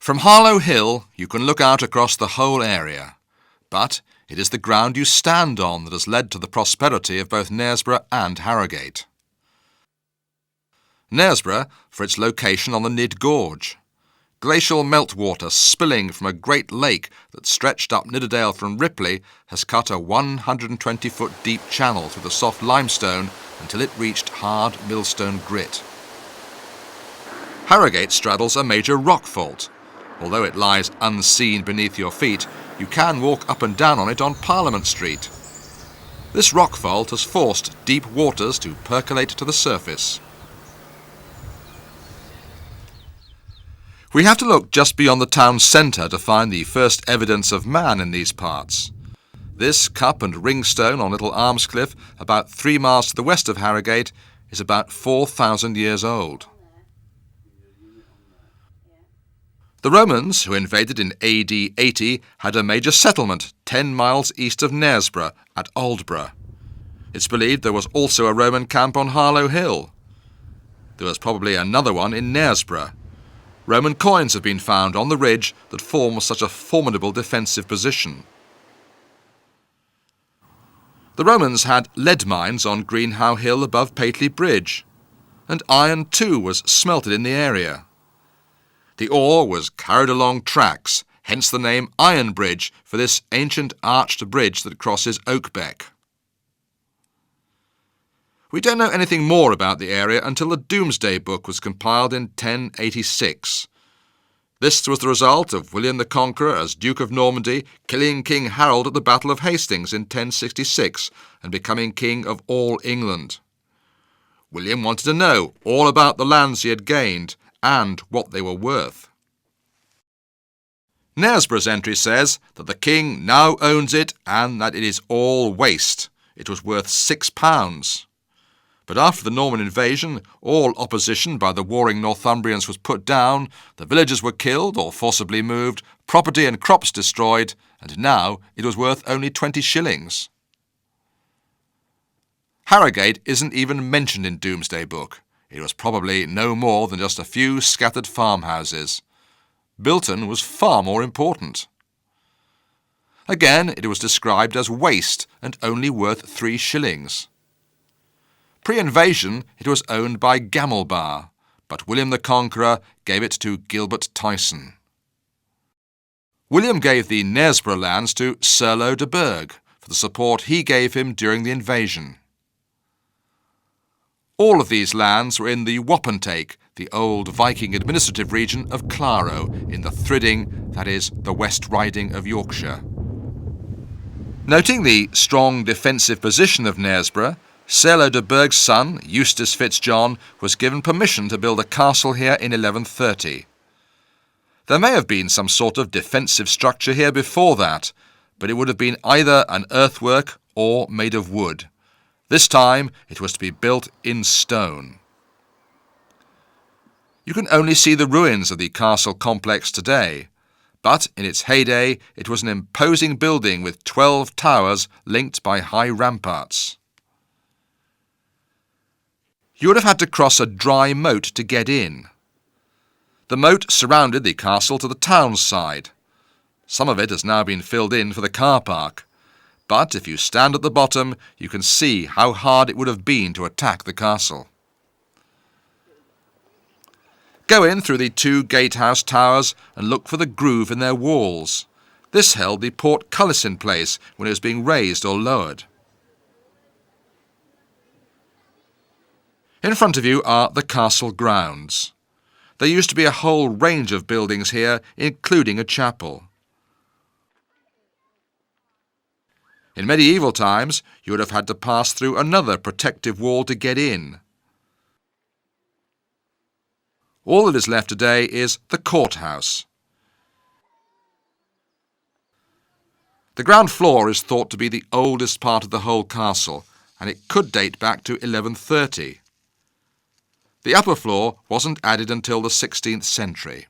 From Harlow Hill you can look out across the whole area, but it is the ground you stand on that has led to the prosperity of both Knaresborough and Harrogate. Knaresborough for its location on the Nidd Gorge. Glacial meltwater spilling from a great lake that stretched up Nidderdale from Ripley has cut a 120-foot deep channel through the soft limestone until it reached hard millstone grit. Harrogate straddles a major rock fault. Although it lies unseen beneath your feet, you can walk up and down on it on Parliament Street. This rock fault has forced deep waters to percolate to the surface. We have to look just beyond the town centre to find the first evidence of man in these parts. This cup and ring stone on Little Armscliff, about 3 miles to the west of Harrogate, is about 4,000 years old. The Romans, who invaded in AD 80, had a major settlement 10 miles east of Knaresborough at Aldborough. It's believed there was also a Roman camp on Harlow Hill. There was probably another one in Knaresborough. Roman coins have been found on the ridge that forms such a formidable defensive position. The Romans had lead mines on Greenhow Hill above Pateley Bridge, and iron too was smelted in the area. The ore was carried along tracks, hence the name Iron Bridge for this ancient arched bridge that crosses Oakbeck. We don't know anything more about the area until the Domesday Book was compiled in 1086. This was the result of William the Conqueror as Duke of Normandy killing King Harold at the Battle of Hastings in 1066 and becoming King of all England. William wanted to know all about the lands he had gained and what they were worth. Knaresborough's entry says that the king now owns it and that it is all waste. It was worth £6. But after the Norman invasion, all opposition by the warring Northumbrians was put down, the villagers were killed or forcibly moved, property and crops destroyed, and now it was worth only 20 shillings. Harrogate isn't even mentioned in Domesday Book. It was probably no more than just a few scattered farmhouses. Bilton was far more important. Again, it was described as waste and only worth 3 shillings. Pre-invasion, it was owned by Gamelbar, but William the Conqueror gave it to Gilbert Tyson. William gave the Knaresborough lands to Serlo de Burgh for the support he gave him during the invasion. All of these lands were in the wapentake, the old Viking administrative region of Claro, in the Thridding, that is, the West Riding of Yorkshire. Noting the strong defensive position of Knaresborough, Serlo de Burgh's son, Eustace Fitzjohn, was given permission to build a castle here in 1130. There may have been some sort of defensive structure here before that, but it would have been either an earthwork or made of wood. This time it was to be built in stone. You can only see the ruins of the castle complex today, but in its heyday it was an imposing building with 12 towers linked by high ramparts. You would have had to cross a dry moat to get in. The moat surrounded the castle to the town side. Some of it has now been filled in for the car park, but if you stand at the bottom, you can see how hard it would have been to attack the castle. Go in through the 2 gatehouse towers and look for the groove in their walls. This held the portcullis in place when it was being raised or lowered. In front of you are the castle grounds. There used to be a whole range of buildings here, including a chapel. In medieval times, you would have had to pass through another protective wall to get in. All that is left today is the courthouse. The ground floor is thought to be the oldest part of the whole castle, and it could date back to 1130. The upper floor wasn't added until the 16th century.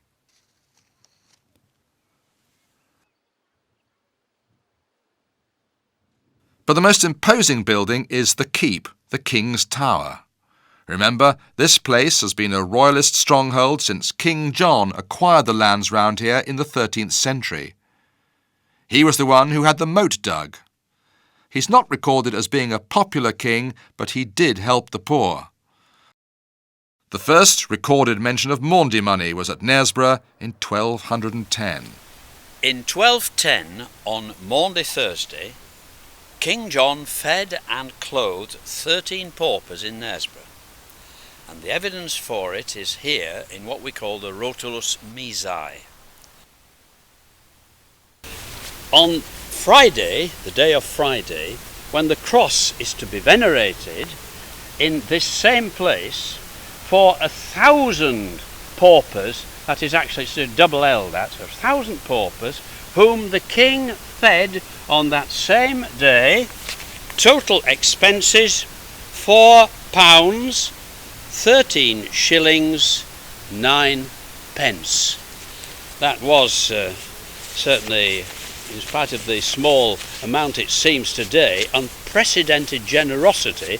But the most imposing building is the keep, the King's Tower. Remember, this place has been a royalist stronghold since King John acquired the lands round here in the 13th century. He was the one who had the moat dug. He's not recorded as being a popular king, but he did help the poor. The first recorded mention of Maundy money was at Knaresborough in 1210. In 1210, on Maundy Thursday, King John fed and clothed 13 paupers in Knaresborough, and the evidence for it is here in what we call the Rotulus Missae. On Friday, the day of Friday, when the cross is to be venerated, in this same place, for 1,000 paupers, that is actually it's a double L, that's 1,000 paupers, whom the king fed on that same day. Total expenses £4, 13 shillings, 9 pence. That was certainly, in spite of the small amount it seems today, unprecedented generosity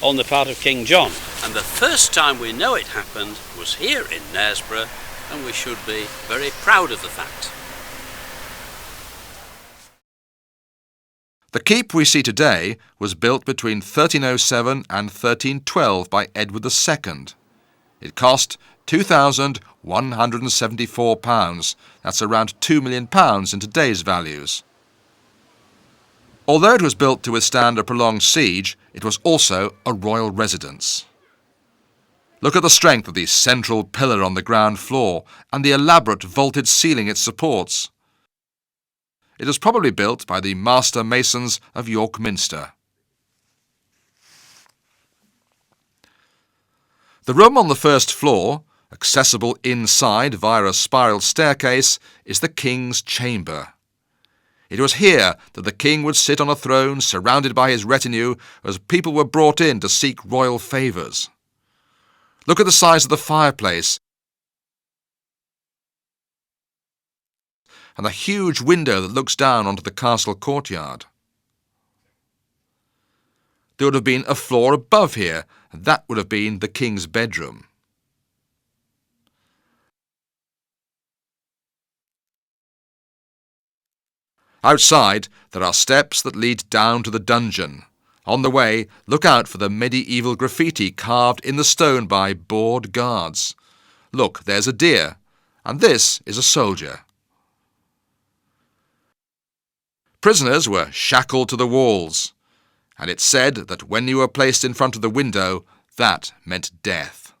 on the part of King John. And the first time we know it happened was here in Knaresborough, and we should be very proud of the fact. The keep we see today was built between 1307 and 1312 by Edward II. It cost £2,174. That's around £2 million in today's values. Although it was built to withstand a prolonged siege, it was also a royal residence. Look at the strength of the central pillar on the ground floor and the elaborate vaulted ceiling it supports. It was probably built by the master masons of York Minster. The room on the first floor, accessible inside via a spiral staircase, is the King's Chamber. It was here that the king would sit on a throne surrounded by his retinue as people were brought in to seek royal favours. Look at the size of the fireplace and the huge window that looks down onto the castle courtyard. There would have been a floor above here, and that would have been the king's bedroom. Outside, there are steps that lead down to the dungeon. On the way, look out for the medieval graffiti carved in the stone by bored guards. Look, there's a deer, and this is a soldier. Prisoners were shackled to the walls, and it's said that when you were placed in front of the window, that meant death.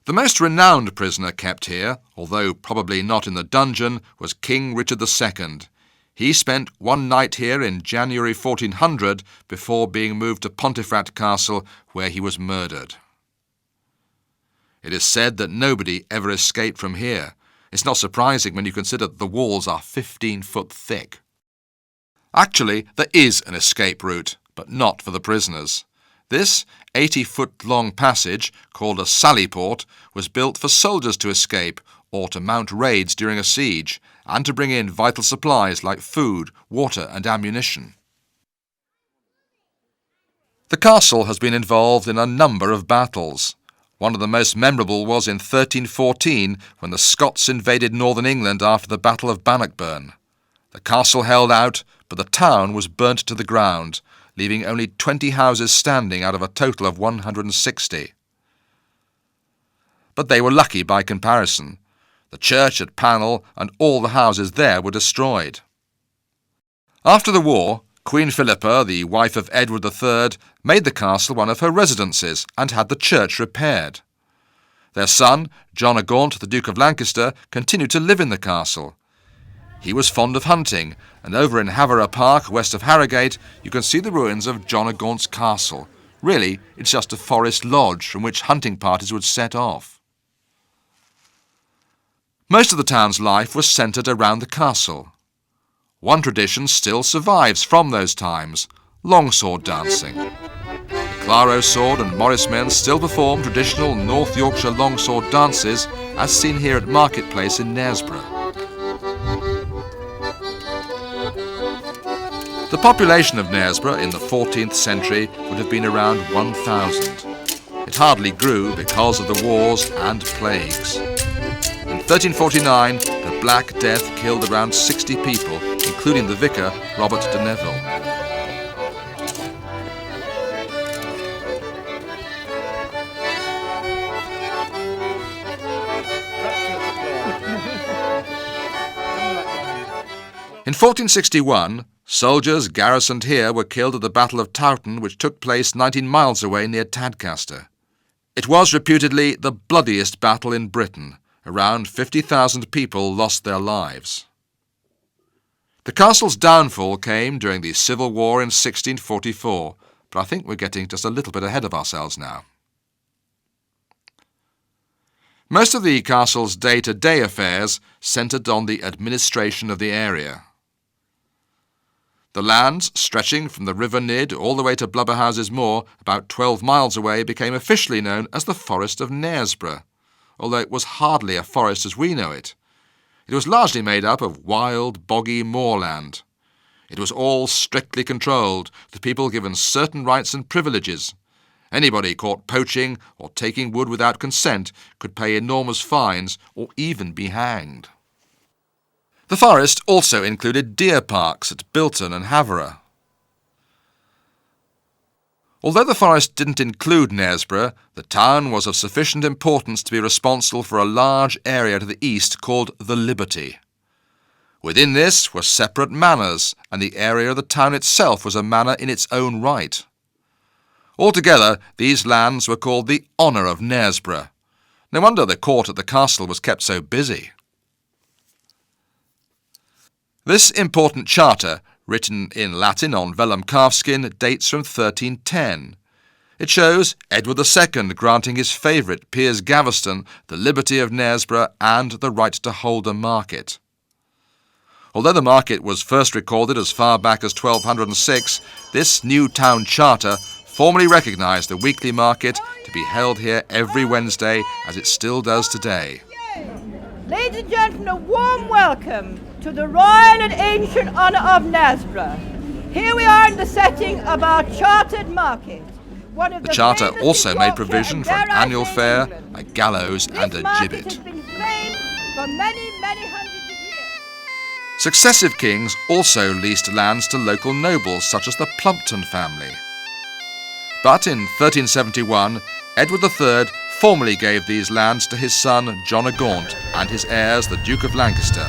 The most renowned prisoner kept here, although probably not in the dungeon, was King Richard II. He spent one night here in January 1400 before being moved to Pontefract Castle, where he was murdered. It is said that nobody ever escaped from here. It's not surprising when you consider that the walls are 15 foot thick. Actually, there is an escape route, but not for the prisoners. This 80-foot-long passage, called a sallyport, was built for soldiers to escape or to mount raids during a siege, and to bring in vital supplies like food, water and ammunition. The castle has been involved in a number of battles. One of the most memorable was in 1314, when the Scots invaded northern England after the Battle of Bannockburn. The castle held out, but the town was burnt to the ground, leaving only 20 houses standing out of a total of 160. But they were lucky by comparison. The church at Pannell and all the houses there were destroyed. After the war, Queen Philippa, the wife of Edward III, made the castle one of her residences and had the church repaired. Their son, John o' Gaunt, the Duke of Lancaster, continued to live in the castle. He was fond of hunting, and over in Haverah Park, west of Harrogate, you can see the ruins of John o' Gaunt's castle. Really, it's just a forest lodge from which hunting parties would set off. Most of the town's life was centred around the castle. One tradition still survives from those times: longsword dancing. The Claro sword and Morris men still perform traditional North Yorkshire longsword dances, as seen here at Marketplace in Knaresborough. The population of Knaresborough in the 14th century would have been around 1,000. It hardly grew because of the wars and plagues. In 1349, the Black Death killed around 60 people, including the vicar, Robert de Neville. In 1461, soldiers garrisoned here were killed at the Battle of Towton, which took place 19 miles away near Tadcaster. It was reputedly the bloodiest battle in Britain. Around 50,000 people lost their lives. The castle's downfall came during the Civil War in 1644, but I think we're getting just a little bit ahead of ourselves now. Most of the castle's day-to-day affairs centred on the administration of the area. The lands, stretching from the River Nidd all the way to Blubberhouses Moor, about 12 miles away, became officially known as the Forest of Knaresborough, although it was hardly a forest as we know it. It was largely made up of wild, boggy moorland. It was all strictly controlled, the people given certain rights and privileges. Anybody caught poaching or taking wood without consent could pay enormous fines or even be hanged. The forest also included deer parks at Bilton and Farrah. Although the forest didn't include Knaresborough, the town was of sufficient importance to be responsible for a large area to the east called the Liberty. Within this were separate manors, and the area of the town itself was a manor in its own right. Altogether, these lands were called the Honour of Knaresborough. No wonder the court at the castle was kept so busy. This important charter, written in Latin on vellum calfskin, dates from 1310. It shows Edward II granting his favourite, Piers Gaveston, the liberty of Knaresborough and the right to hold a market. Although the market was first recorded as far back as 1206, this new town charter formally recognised the weekly market to be held here every Wednesday, as it still does today. Ladies and gentlemen, a warm welcome to the Royal and Ancient Honour of Knaresborough. Here we are in the setting of our chartered market. The charter also made provision for an annual fair, a gallows and a gibbet. This market has been famed for many, many hundreds of years. Successive kings also leased lands to local nobles such as the Plumpton family. But in 1371, Edward III formally gave these lands to his son John of Gaunt and his heirs the Duke of Lancaster.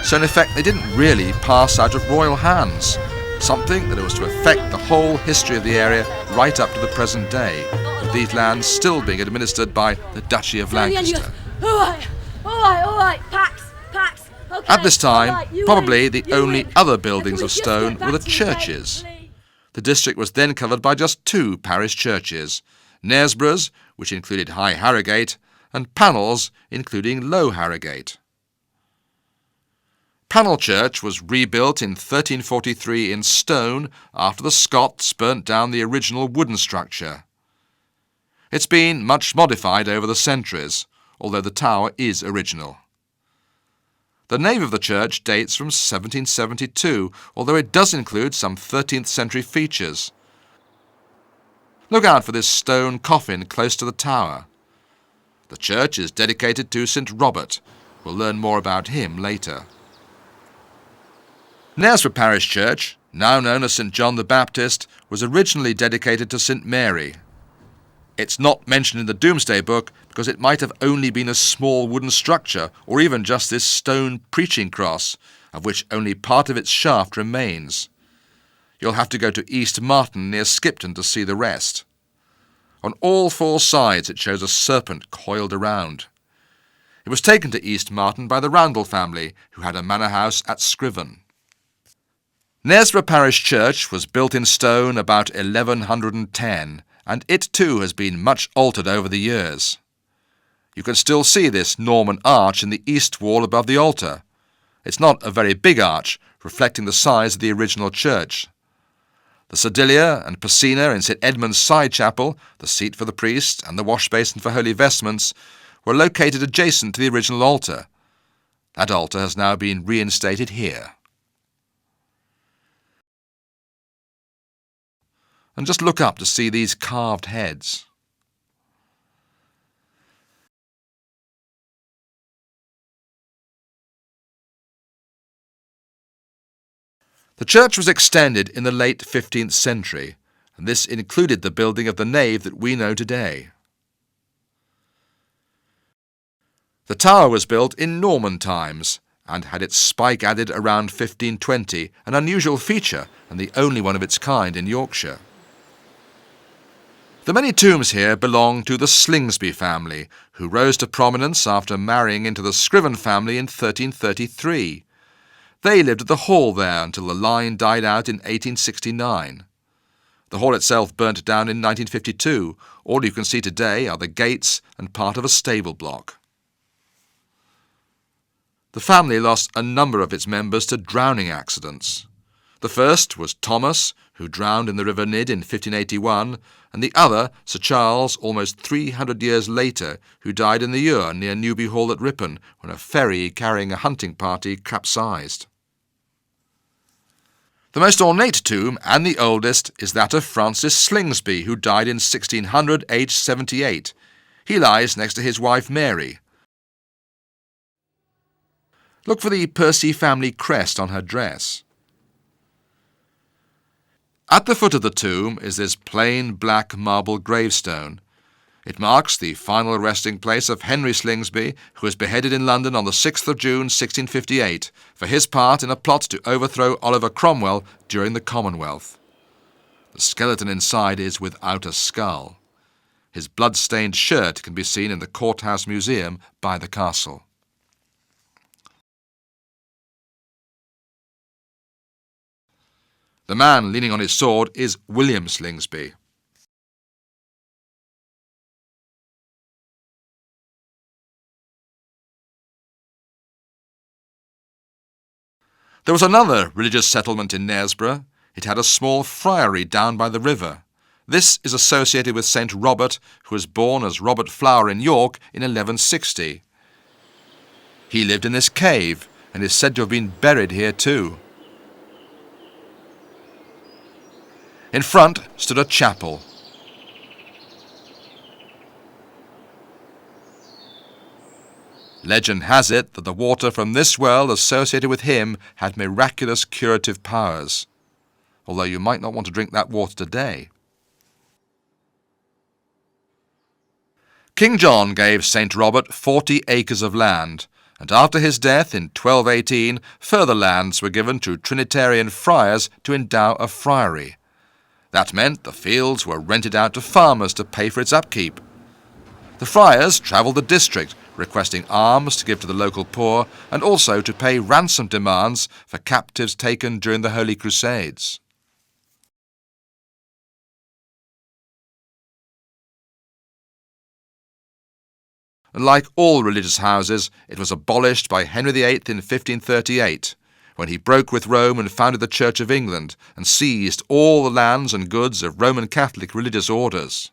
So in effect they didn't really pass out of royal hands, something that was to affect the whole history of the area right up to the present day, with these lands still being administered by the Duchy of Lancaster. All right, packs. Okay, At this time, all right, probably win, the you only win. other buildings Can we of just stone get back were the to the game, churches. please? The district was then covered by just two parish churches, Knaresborough's, which included High Harrogate, and Panel's, including Low Harrogate. Panel Church was rebuilt in 1343 in stone after the Scots burnt down the original wooden structure. It's been much modified over the centuries, although the tower is original. The nave of the church dates from 1772, although it does include some 13th century features. Look out for this stone coffin close to the tower. The church is dedicated to St. Robert. We'll learn more about him later. Knaresborough Parish Church, now known as St. John the Baptist, was originally dedicated to St. Mary. It's not mentioned in the Domesday Book because it might have only been a small wooden structure or even just this stone preaching cross, of which only part of its shaft remains. You'll have to go to East Marton near Shipton to see the rest. On all four sides it shows a serpent coiled around. It was taken to East Marton by the Randall family, who had a manor house at Scriven. Knaresborough Parish Church was built in stone about 1110, and it too has been much altered over the years. You can still see this Norman arch in the east wall above the altar. It's not a very big arch, reflecting the size of the original church. The sedilia and piscina in St. Edmund's side chapel, the seat for the priest, and the wash basin for holy vestments were located adjacent to the original altar. That altar has now been reinstated here. And just look up to see these carved heads. The church was extended in the late 15th century, and this included the building of the nave that we know today. The tower was built in Norman times and had its spike added around 1520, an unusual feature and the only one of its kind in Yorkshire. The many tombs here belong to the Slingsby family, who rose to prominence after marrying into the Scriven family in 1333. They lived at the hall there until the line died out in 1869. The hall itself burnt down in 1952. All you can see today are the gates and part of a stable block. The family lost a number of its members to drowning accidents. The first was Thomas, who drowned in the River Nidd in 1581, and the other, Sir Charles, almost 300 years later, who died in the Ure near Newby Hall at Ripon when a ferry carrying a hunting party capsized. The most ornate tomb, and the oldest, is that of Francis Slingsby, who died in 1600, aged 78. He lies next to his wife Mary. Look for the Percy family crest on her dress. At the foot of the tomb is this plain black marble gravestone. It marks the final resting place of Henry Slingsby, who was beheaded in London on the 6th of June 1658 for his part in a plot to overthrow Oliver Cromwell during the Commonwealth. The skeleton inside is without a skull. His blood-stained shirt can be seen in the Courthouse Museum by the castle. The man leaning on his sword is William Slingsby. There was another religious settlement in Knaresborough. It had a small friary down by the river. This is associated with St. Robert, who was born as Robert Flower in York in 1160. He lived in this cave and is said to have been buried here too. In front stood a chapel. Legend has it that the water from this well associated with him had miraculous curative powers, although you might not want to drink that water today. King John gave St. Robert 40 acres of land, and after his death in 1218, further lands were given to Trinitarian friars to endow a friary. That meant the fields were rented out to farmers to pay for its upkeep. The friars travelled the district, requesting alms to give to the local poor and also to pay ransom demands for captives taken during the Holy Crusades. Like all religious houses, it was abolished by Henry VIII in 1538, when he broke with Rome and founded the Church of England and seized all the lands and goods of Roman Catholic religious orders.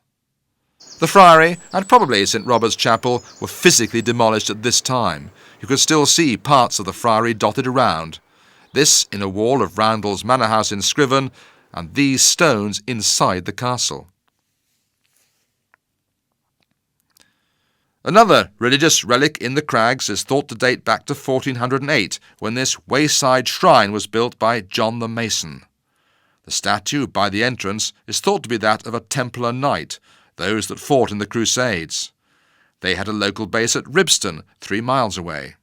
The friary, and probably St. Robert's Chapel, were physically demolished at this time. You could still see parts of the friary dotted around. This in a wall of Randall's Manor House in Scriven, and these stones inside the castle. Another religious relic in the crags is thought to date back to 1408, when this wayside shrine was built by John the Mason. The statue by the entrance is thought to be that of a Templar knight, those that fought in the Crusades. They had a local base at Ribston, 3 miles away.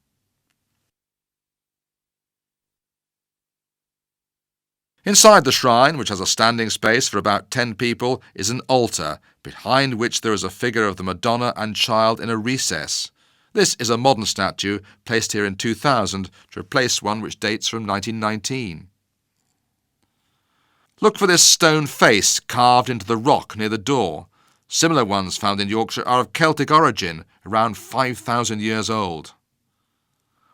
Inside the shrine, which has a standing space for about 10 people, is an altar, behind which there is a figure of the Madonna and Child in a recess. This is a modern statue, placed here in 2000, to replace one which dates from 1919. Look for this stone face carved into the rock near the door. Similar ones found in Yorkshire are of Celtic origin, around 5,000 years old.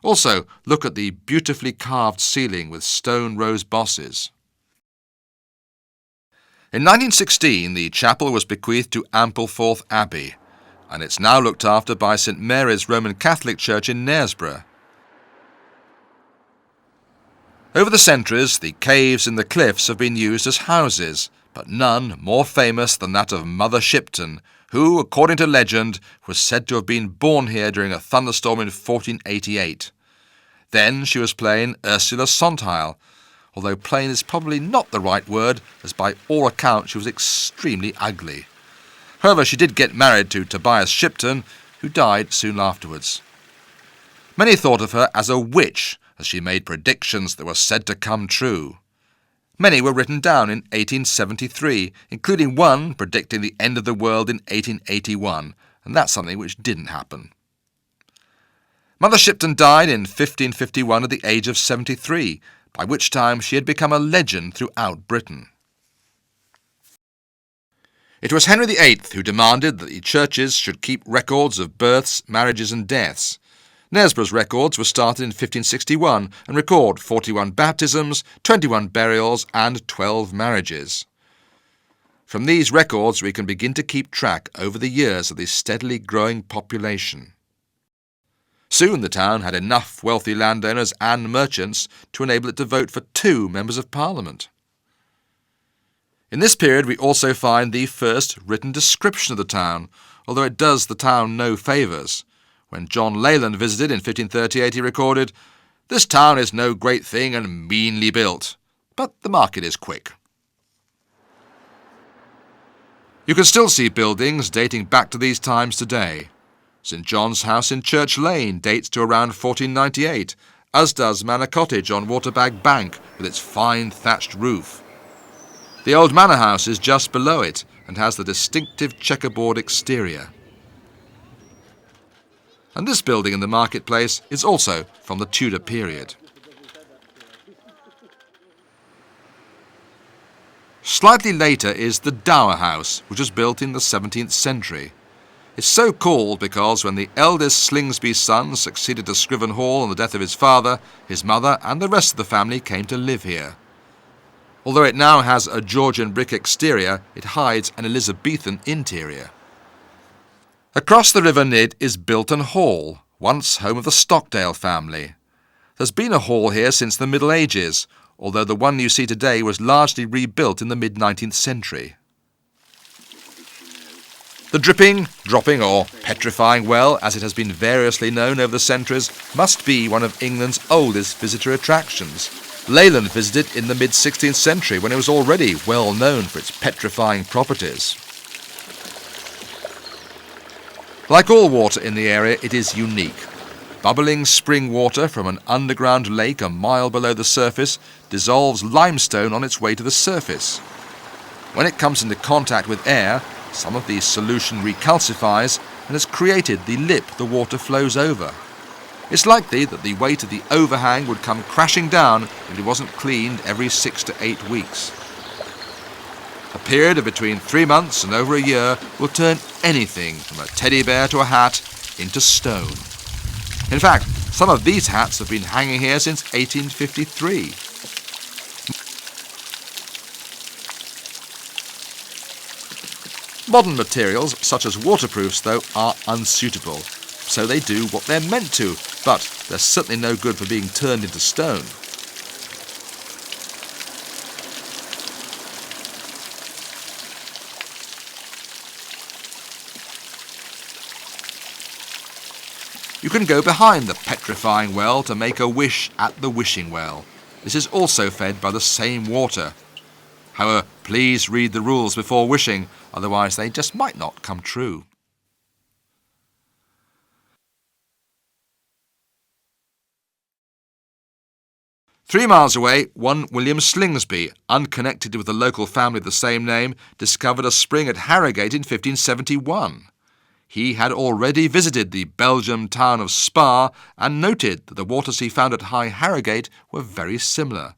Also, look at the beautifully carved ceiling with stone rose bosses. In 1916, the chapel was bequeathed to Ampleforth Abbey, and it's now looked after by St. Mary's Roman Catholic Church in Knaresborough. Over the centuries, the caves in the cliffs have been used as houses, but none more famous than that of Mother Shipton, who, according to legend, was said to have been born here during a thunderstorm in 1488. Then she was plain Ursula Sontheil, although plain is probably not the right word, as by all accounts she was extremely ugly. However, she did get married to Tobias Shipton, who died soon afterwards. Many thought of her as a witch, as she made predictions that were said to come true. Many were written down in 1873, including one predicting the end of the world in 1881, and that's something which didn't happen. Mother Shipton died in 1551 at the age of 73, by which time she had become a legend throughout Britain. It was Henry VIII who demanded that the churches should keep records of births, marriages and deaths. Knaresborough's records were started in 1561 and record 41 baptisms, 21 burials and 12 marriages. From these records we can begin to keep track over the years of the steadily growing population. Soon the town had enough wealthy landowners and merchants to enable it to vote for 2 members of Parliament. In this period we also find the first written description of the town, although it does the town no favours. When John Leyland visited in 1538 he recorded, "This town is no great thing and meanly built, but the market is quick." You can still see buildings dating back to these times today. St John's House in Church Lane dates to around 1498, as does Manor Cottage on Waterbag Bank with its fine thatched roof. The old manor house is just below it and has the distinctive checkerboard exterior. And this building in the marketplace is also from the Tudor period. Slightly later is the Dower House, which was built in the 17th century. It's so called because when the eldest Slingsby's son succeeded to Scriven Hall on the death of his father, his mother and the rest of the family came to live here. Although it now has a Georgian brick exterior, it hides an Elizabethan interior. Across the River Nidd is Bilton Hall, once home of the Stockdale family. There's been a hall here since the Middle Ages, although the one you see today was largely rebuilt in the mid-19th century. The Dripping, Dropping or Petrifying Well, as it has been variously known over the centuries, must be one of England's oldest visitor attractions. Leyland visited in the mid-16th century when it was already well known for its petrifying properties. Like all water in the area, it is unique. Bubbling spring water from an underground lake a mile below the surface dissolves limestone on its way to the surface. When it comes into contact with air, some of the solution recalcifies and has created the lip the water flows over. It's likely that the weight of the overhang would come crashing down if it wasn't cleaned every 6 to 8 weeks. A period of between 3 months and over a year will turn anything from a teddy bear to a hat into stone. In fact, some of these hats have been hanging here since 1853. Modern materials, such as waterproofs, though, are unsuitable, so they do what they're meant to, but they're certainly no good for being turned into stone. You can go behind the Petrifying Well to make a wish at the Wishing Well. This is also fed by the same water. However, please read the rules before wishing, otherwise they just might not come true. Three miles away, one William Slingsby, unconnected with the local family of the same name, discovered a spring at Harrogate in 1571. He had already visited the Belgian town of Spa and noted that the waters he found at High Harrogate were very similar.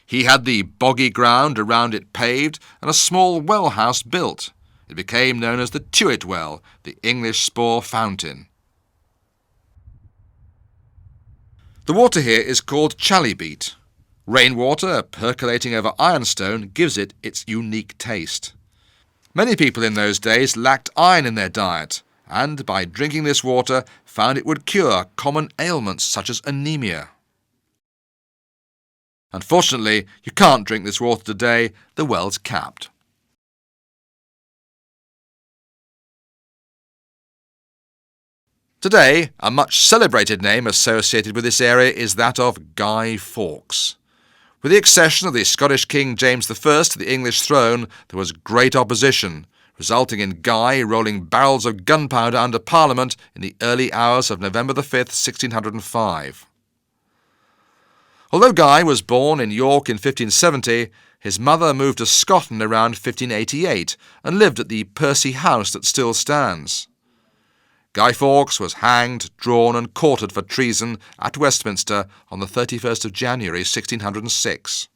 He had the boggy ground around it paved and a small well house built. It became known as the Tuit Well, the English Spore Fountain. The water here is called chalybeate. Rainwater percolating over ironstone gives it its unique taste. Many people in those days lacked iron in their diet, and by drinking this water found it would cure common ailments such as anemia. Unfortunately, you can't drink this water today, the well's capped. Today, a much celebrated name associated with this area is that of Guy Fawkes. With the accession of the Scottish King James I to the English throne, there was great opposition, resulting in Guy rolling barrels of gunpowder under Parliament in the early hours of November 5th, 1605. Although Guy was born in York in 1570, his mother moved to Scotland around 1588 and lived at the Percy House that still stands. Guy Fawkes was hanged, drawn and quartered for treason at Westminster on the 31st of January 1606.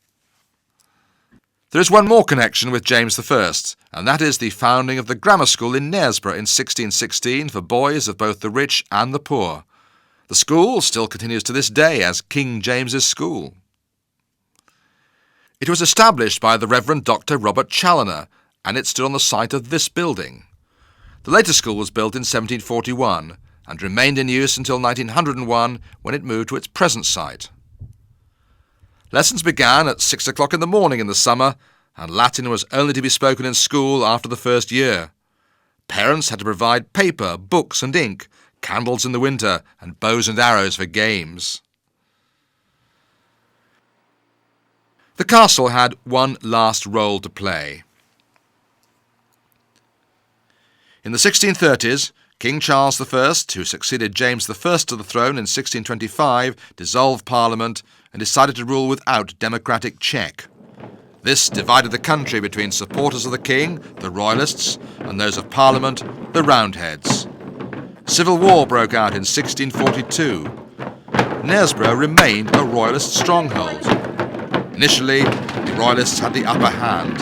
There is one more connection with James I, and that is the founding of the grammar school in Knaresborough in 1616 for boys of both the rich and the poor. The school still continues to this day as King James's School. It was established by the Reverend Dr. Robert Challoner, and it stood on the site of this building. The later school was built in 1741 and remained in use until 1901 when it moved to its present site. Lessons began at 6 o'clock in the morning in the summer, and Latin was only to be spoken in school after the first year. Parents had to provide paper, books and ink, candles in the winter, and bows and arrows for games. The castle had one last role to play. In the 1630s, King Charles I, who succeeded James I to the throne in 1625, dissolved Parliament and decided to rule without democratic check. This divided the country between supporters of the king, the Royalists, and those of Parliament, the Roundheads. Civil war broke out in 1642. Knaresborough remained a Royalist stronghold. Initially, the Royalists had the upper hand.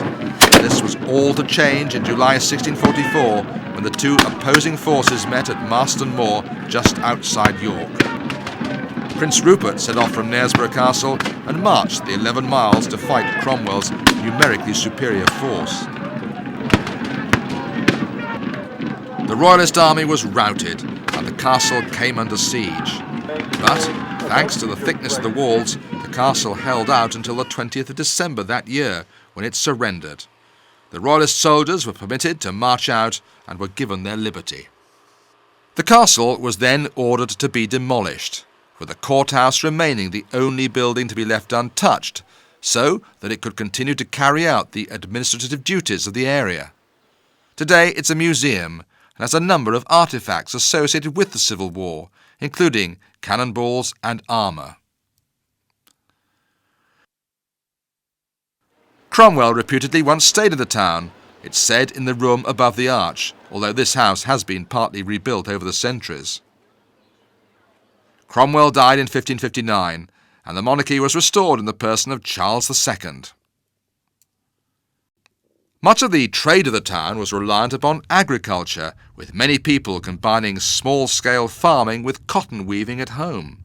This was all to change in July 1644 when the two opposing forces met at Marston Moor just outside York. Prince Rupert set off from Knaresborough Castle and marched the 11 miles to fight Cromwell's numerically superior force. The Royalist army was routed and the castle came under siege. But, thanks to the thickness of the walls, the castle held out until the 20th of December that year, when it surrendered. The Royalist soldiers were permitted to march out and were given their liberty. The castle was then ordered to be demolished, with the courthouse remaining the only building to be left untouched, so that it could continue to carry out the administrative duties of the area. Today it's a museum and has a number of artefacts associated with the Civil War, including cannonballs and armour. Cromwell reputedly once stayed in the town, it's said in the room above the arch, although this house has been partly rebuilt over the centuries. Cromwell died in 1559, and the monarchy was restored in the person of Charles II. Much of the trade of the town was reliant upon agriculture, with many people combining small-scale farming with cotton weaving at home.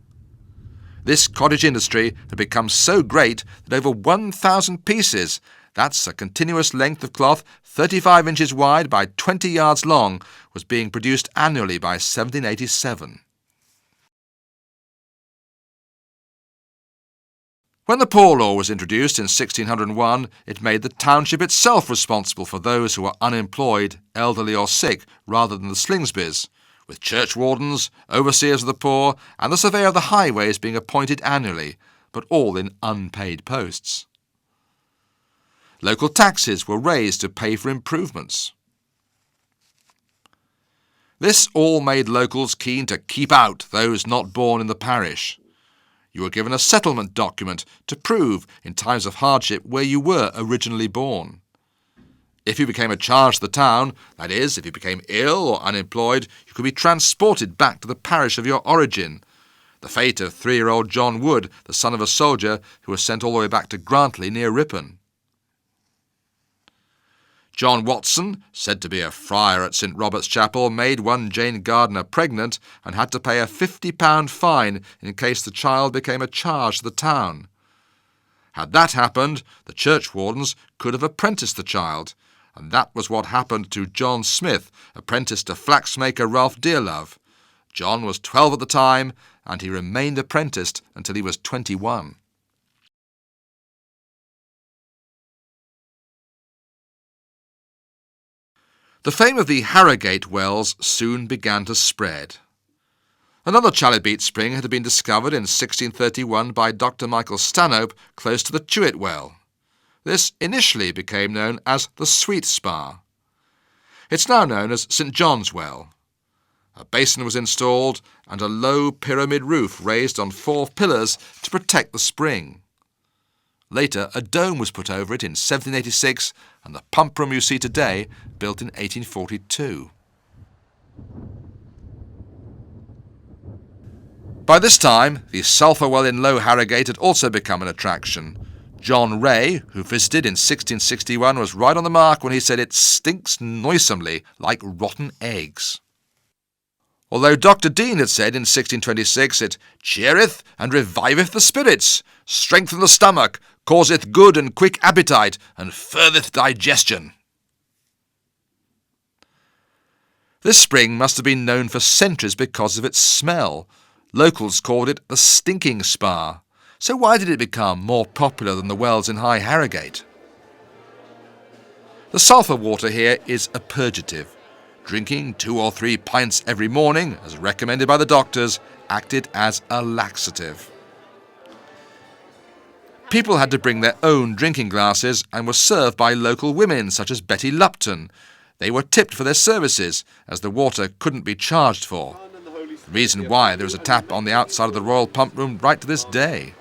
This cottage industry had become so great that over 1,000 pieces, that's a continuous length of cloth 35 inches wide by 20 yards long, was being produced annually by 1787. When the Poor Law was introduced in 1601, it made the township itself responsible for those who were unemployed, elderly or sick, rather than the Slingsbys, with churchwardens, overseers of the poor, and the surveyor of the highways being appointed annually, but all in unpaid posts. Local taxes were raised to pay for improvements. This all made locals keen to keep out those not born in the parish. You were given a settlement document to prove in times of hardship where you were originally born. If you became a charge to the town, that is, if you became ill or unemployed, you could be transported back to the parish of your origin. The fate of 3-year-old John Wood, the son of a soldier who was sent all the way back to Grantley near Ripon. John Watson, said to be a friar at St. Robert's Chapel, made one Jane Gardiner pregnant and had to pay a £50 fine in case the child became a charge to the town. Had that happened, the churchwardens could have apprenticed the child, and that was what happened to John Smith, apprenticed to flaxmaker Ralph Dearlove. John was 12 at the time, and he remained apprenticed until he was 21. The fame of the Harrogate wells soon began to spread. Another chalybeate spring had been discovered in 1631 by Dr. Michael Stanhope close to the Truett Well. This initially became known as the Sweet Spa. It's now known as St John's Well. A basin was installed and a low pyramid roof raised on 4 pillars to protect the spring. Later, a dome was put over it in 1786 and the pump room you see today built in 1842. By this time, the sulphur well in Low Harrogate had also become an attraction. John Ray, who visited in 1661, was right on the mark when he said it stinks noisomely like rotten eggs. Although Dr. Dean had said in 1626 it cheereth and reviveth the spirits, strengtheneth the stomach, causeth good and quick appetite, and furtheth digestion. This spring must have been known for centuries because of its smell. Locals called it the stinking spa. So why did it become more popular than the wells in High Harrogate? The sulphur water here is a purgative. Drinking 2 or 3 pints every morning, as recommended by the doctors, acted as a laxative. People had to bring their own drinking glasses and were served by local women such as Betty Lupton. They were tipped for their services, as the water couldn't be charged for. The reason why there is a tap on the outside of the Royal Pump Room right to this day.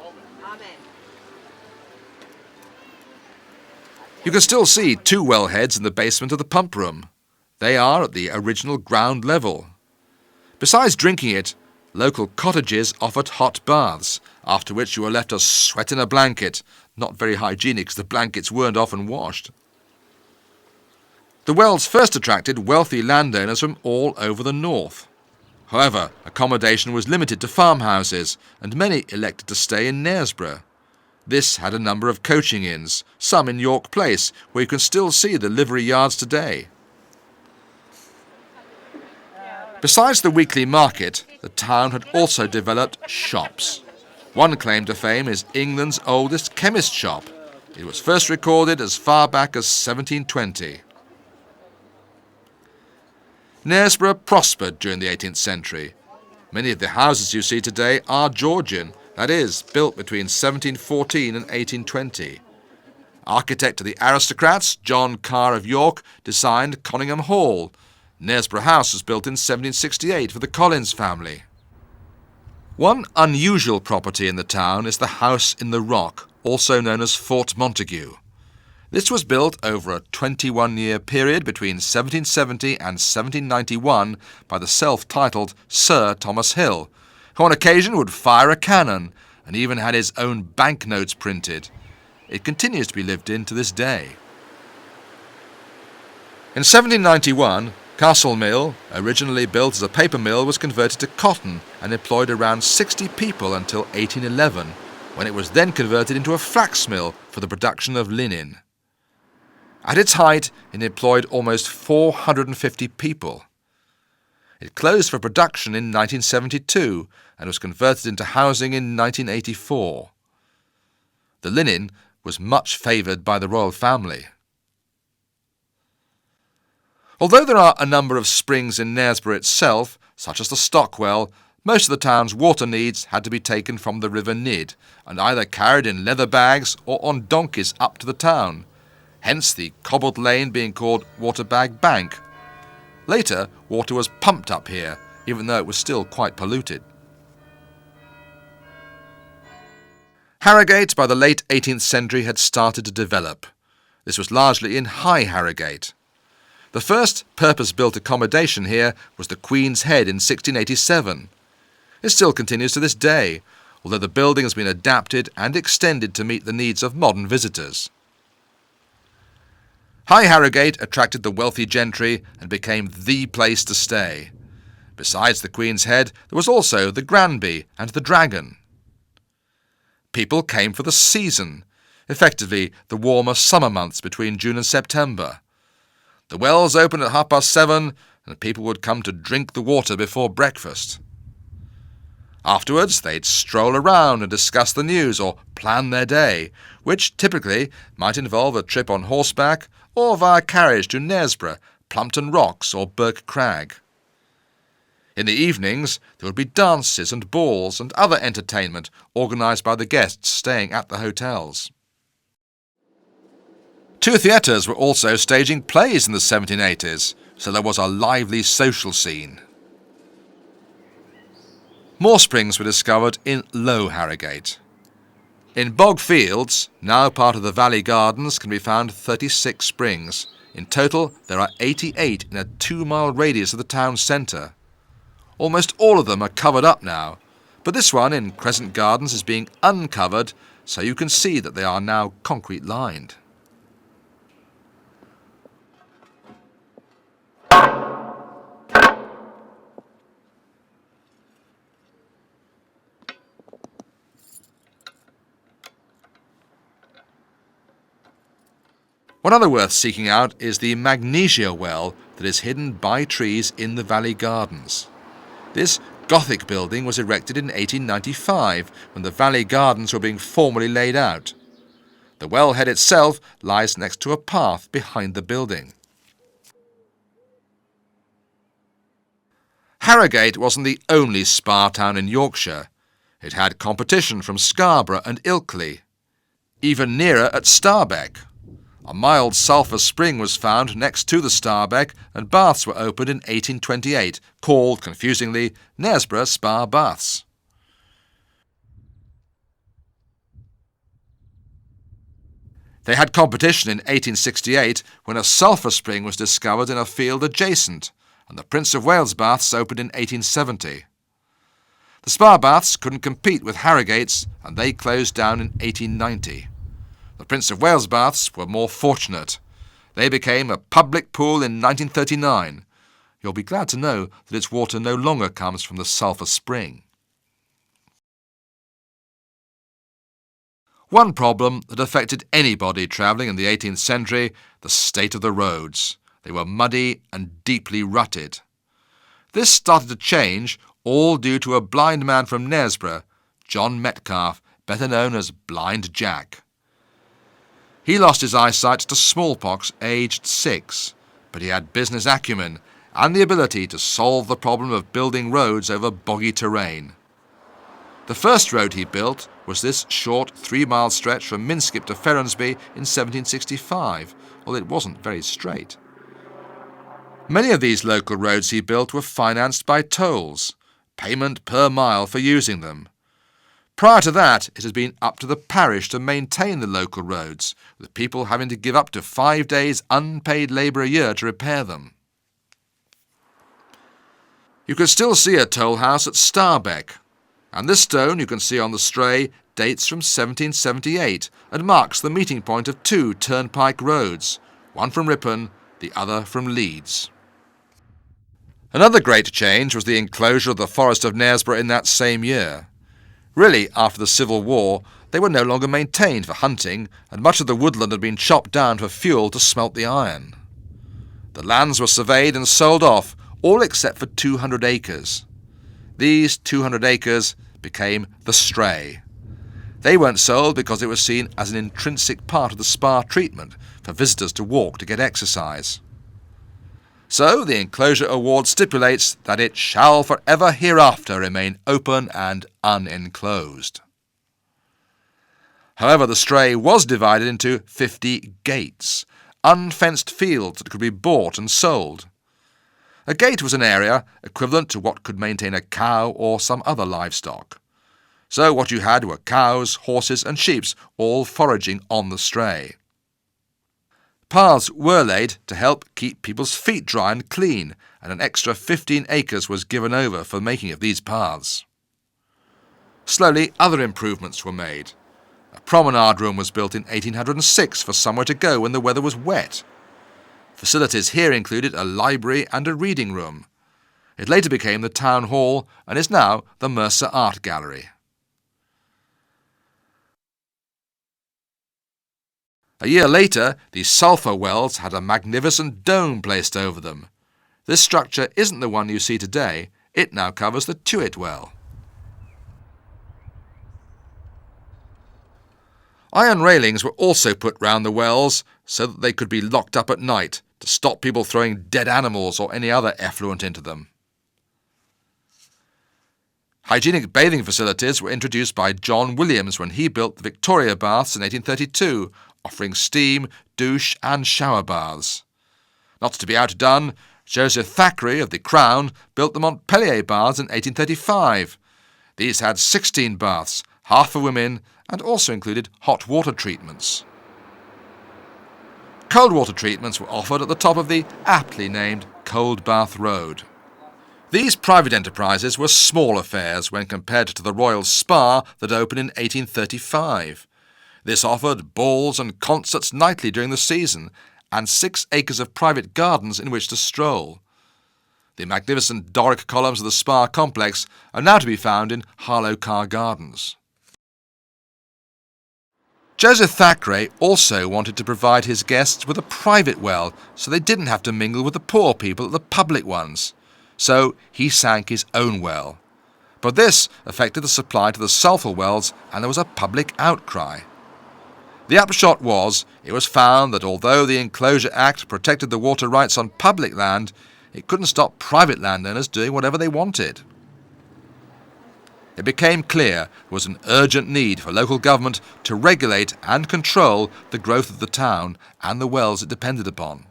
You can still see 2 wellheads in the basement of the pump room. They are at the original ground level. Besides drinking it, local cottages offered hot baths, after which you were left to sweat in a blanket. Not very hygienic, because the blankets weren't often washed. The wells first attracted wealthy landowners from all over the north. However, accommodation was limited to farmhouses, and many elected to stay in Knaresborough. This had a number of coaching inns, some in York Place, where you can still see the livery yards today. Besides the weekly market, the town had also developed shops. One claim to fame is England's oldest chemist shop. It was first recorded as far back as 1720. Knaresborough prospered during the 18th century. Many of the houses you see today are Georgian, that is, built between 1714 and 1820. Architect of the aristocrats, John Carr of York, designed Conyngham Hall. Knaresborough House was built in 1768 for the Collins family. One unusual property in the town is the House in the Rock, also known as Fort Montague. This was built over a 21-year period between 1770 and 1791 by the self-titled Sir Thomas Hill, who on occasion would fire a cannon and even had his own banknotes printed. It continues to be lived in to this day. In 1791, Castle Mill, originally built as a paper mill, was converted to cotton and employed around 60 people until 1811, when it was then converted into a flax mill for the production of linen. At its height, it employed almost 450 people. It closed for production in 1972 and was converted into housing in 1984. The linen was much favoured by the royal family. Although there are a number of springs in Knaresborough itself, such as the Stockwell, most of the town's water needs had to be taken from the River Nidd and either carried in leather bags or on donkeys up to the town, hence the cobbled lane being called Waterbag Bank. Later, water was pumped up here, even though it was still quite polluted. Harrogate by the late 18th century had started to develop. This was largely in High Harrogate. The first purpose-built accommodation here was the Queen's Head in 1687. It still continues to this day, although the building has been adapted and extended to meet the needs of modern visitors. High Harrogate attracted the wealthy gentry and became the place to stay. Besides the Queen's Head, there was also the Granby and the Dragon. People came for the season, effectively the warmer summer months between June and September. The wells opened at 7:30, and people would come to drink the water before breakfast. Afterwards, they'd stroll around and discuss the news or plan their day, which typically might involve a trip on horseback or via carriage to Knaresborough, Plumpton Rocks or Burke Crag. In the evenings, there would be dances and balls and other entertainment organised by the guests staying at the hotels. 2 theatres were also staging plays in the 1780s, so there was a lively social scene. More springs were discovered in Low Harrogate. In Bog Fields, now part of the Valley Gardens, can be found 36 springs. In total, there are 88 in a 2-mile radius of the town centre. Almost all of them are covered up now, but this one in Crescent Gardens is being uncovered, so you can see that they are now concrete lined. One other worth seeking out is the Magnesia Well that is hidden by trees in the Valley Gardens. This Gothic building was erected in 1895 when the Valley Gardens were being formally laid out. The wellhead itself lies next to a path behind the building. Harrogate wasn't the only spa town in Yorkshire. It had competition from Scarborough and Ilkley. Even nearer at Starbeck. A mild sulphur spring was found next to the Starbeck, and baths were opened in 1828, called, confusingly, Knaresborough Spa Baths. They had competition in 1868 when a sulphur spring was discovered in a field adjacent, and the Prince of Wales Baths opened in 1870. The Spa Baths couldn't compete with Harrogate's, and they closed down in 1890. The Prince of Wales Baths were more fortunate. They became a public pool in 1939. You'll be glad to know that its water no longer comes from the sulphur spring. One problem that affected anybody travelling in the 18th century, the state of the roads. They were muddy and deeply rutted. This started to change, all due to a blind man from Knaresborough, John Metcalfe, better known as Blind Jack. He lost his eyesight to smallpox aged 6, but he had business acumen and the ability to solve the problem of building roads over boggy terrain. The first road he built was this short 3-mile stretch from Minskip to Ferronsby in 1765, although it wasn't very straight. Many of these local roads he built were financed by tolls, payment per mile for using them. Prior to that, it had been up to the parish to maintain the local roads, with people having to give up to 5 days unpaid labour a year to repair them. You can still see a toll house at Starbeck, and this stone you can see on the Stray dates from 1778 and marks the meeting point of 2 turnpike roads, one from Ripon, the other from Leeds. Another great change was the enclosure of the Forest of Knaresborough in that same year. Really, after the Civil War, they were no longer maintained for hunting, and much of the woodland had been chopped down for fuel to smelt the iron. The lands were surveyed and sold off, all except for 200 acres. These 200 acres became the Stray. They weren't sold because it was seen as an intrinsic part of the spa treatment for visitors to walk to get exercise. So the enclosure award stipulates that it shall forever hereafter remain open and unenclosed. However, the Stray was divided into 50 gates, unfenced fields that could be bought and sold. A gate was an area equivalent to what could maintain a cow or some other livestock. So what you had were cows, horses and sheep, all foraging on the Stray. Paths were laid to help keep people's feet dry and clean, and an extra 15 acres was given over for the making of these paths. Slowly, other improvements were made. A promenade room was built in 1806 for somewhere to go when the weather was wet. Facilities here included a library and a reading room. It later became the town hall and is now the Mercer Art Gallery. A year later, the sulphur wells had a magnificent dome placed over them. This structure isn't the one you see today. It now covers the Tuit Well. Iron railings were also put round the wells so that they could be locked up at night to stop people throwing dead animals or any other effluent into them. Hygienic bathing facilities were introduced by John Williams when he built the Victoria Baths in 1832, offering steam, douche and shower baths. Not to be outdone, Joseph Thackeray of the Crown built the Montpellier Baths in 1835. These had 16 baths, half for women, and also included hot water treatments. Cold water treatments were offered at the top of the aptly named Cold Bath Road. These private enterprises were small affairs when compared to the Royal Spa that opened in 1835. This offered balls and concerts nightly during the season, and 6 acres of private gardens in which to stroll. The magnificent Doric columns of the Spa complex are now to be found in Harlow Carr Gardens. Joseph Thackeray also wanted to provide his guests with a private well so they didn't have to mingle with the poor people at the public ones. So he sank his own well. But this affected the supply to the sulphur wells and there was a public outcry. The upshot was, it was found that although the Enclosure Act protected the water rights on public land, it couldn't stop private landowners doing whatever they wanted. It became clear there was an urgent need for local government to regulate and control the growth of the town and the wells it depended upon.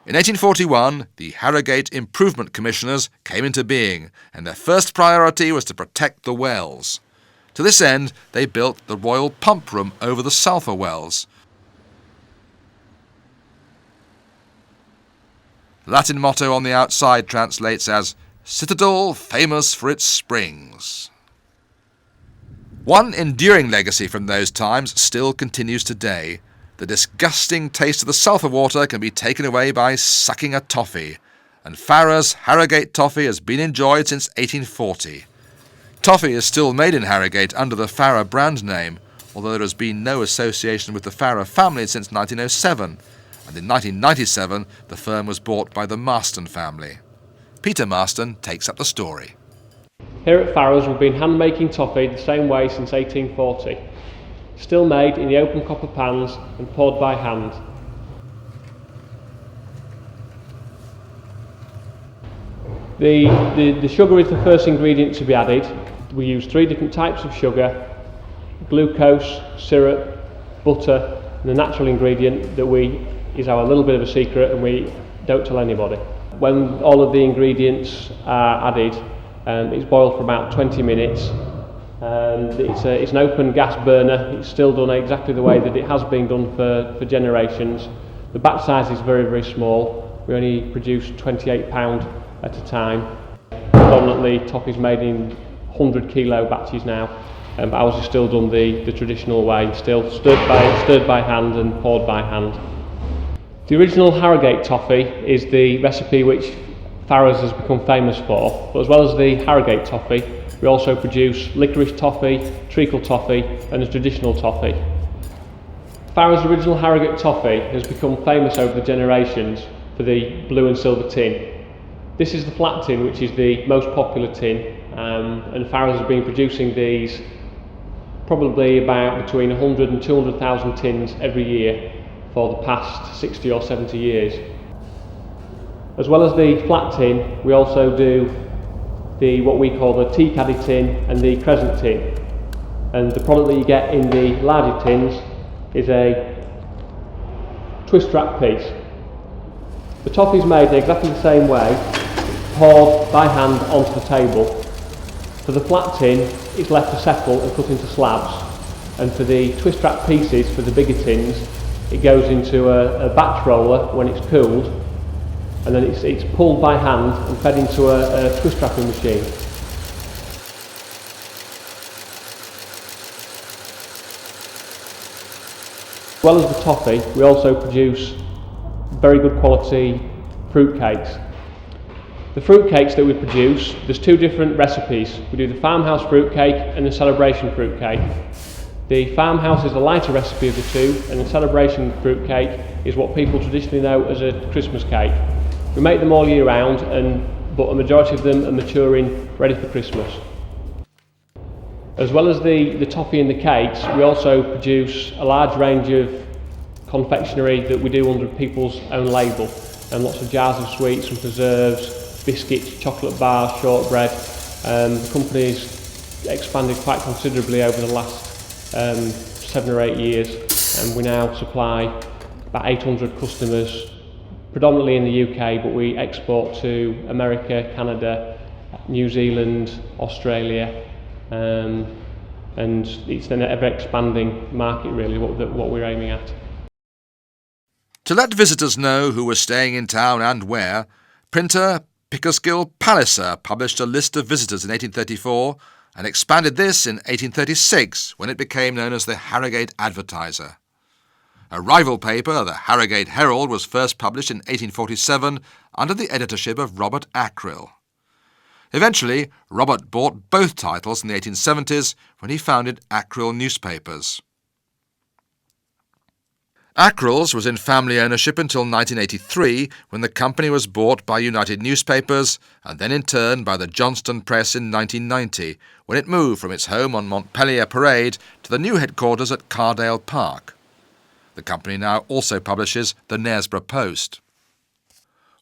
In 1841, the Harrogate Improvement Commissioners came into being, and their first priority was to protect the wells. To this end, they built the Royal Pump Room over the sulphur wells. The Latin motto on the outside translates as "Citadel famous for its springs." One enduring legacy from those times still continues today. The disgusting taste of the sulphur water can be taken away by sucking a toffee, and Farrah's Harrogate toffee has been enjoyed since 1840. Toffee is still made in Harrogate under the Farrah brand name, although there has been no association with the Farrah family since 1907, and in 1997 the firm was bought by the Marston family. Peter Marston takes up the story. Here at Farrah's we've been hand-making toffee the same way since 1840. Still made in the open copper pans and poured by hand. The sugar is the first ingredient to be added. We use 3 different types of sugar: glucose, syrup, butter, and the natural ingredient that is our little bit of a secret and we don't tell anybody. When all of the ingredients are added, it's boiled for about 20 minutes. And it's an open gas burner. It's still done exactly the way that it has been done for generations. The batch size is very, very small. We only produce 28 pound at a time. Predominantly toffee's made in 100 kilo batches now, but ours is still done the traditional way, still stirred by hand and poured by hand. The original Harrogate toffee is the recipe which Farrah's has become famous for, but as well as the Harrogate toffee, we also produce licorice toffee, treacle toffee and a traditional toffee. Farrah's original Harrogate toffee has become famous over the generations for the blue and silver tin. This is the flat tin, which is the most popular tin, and Farrah's has been producing these probably about between 100 and 200,000 tins every year for the past 60 or 70 years. As well as the flat tin, we also do what we call the tea caddy tin and the crescent tin. And the product that you get in the larger tins is a twist wrap piece. The toffee is made in exactly the same way, poured by hand onto the table. For the flat tin, it's left to settle and cut into slabs. And for the twist wrap pieces, for the bigger tins, it goes into a batch roller when it's cooled, and then it's pulled by hand and fed into a twist wrapping machine. As well as the toffee, we also produce very good quality fruit cakes. The fruit cakes that we produce, there's 2 different recipes. We do the farmhouse fruit cake and the celebration fruit cake. The farmhouse is the lighter recipe of the 2, and the celebration fruit cake is what people traditionally know as a Christmas cake. We make them all year round, but a majority of them are maturing ready for Christmas. As well as the toffee and the cakes, we also produce a large range of confectionery that we do under people's own label, and lots of jars of sweets and preserves, biscuits, chocolate bars, shortbread. The company's expanded quite considerably over the last 7 or 8 years, and we now supply about 800 customers, predominantly in the UK, but we export to America, Canada, New Zealand, Australia, and it's an ever-expanding market really, what we're aiming at. To let visitors know who were staying in town and where, printer Pickersgill Palliser published a list of visitors in 1834 and expanded this in 1836 when it became known as the Harrogate Advertiser. A rival paper, the Harrogate Herald, was first published in 1847 under the editorship of Robert Ackrill. Eventually, Robert bought both titles in the 1870s when he founded Ackrill Newspapers. Ackrill's was in family ownership until 1983, when the company was bought by United Newspapers and then in turn by the Johnston Press in 1990, when it moved from its home on Montpellier Parade to the new headquarters at Cardale Park. The company now also publishes the Knaresborough Post.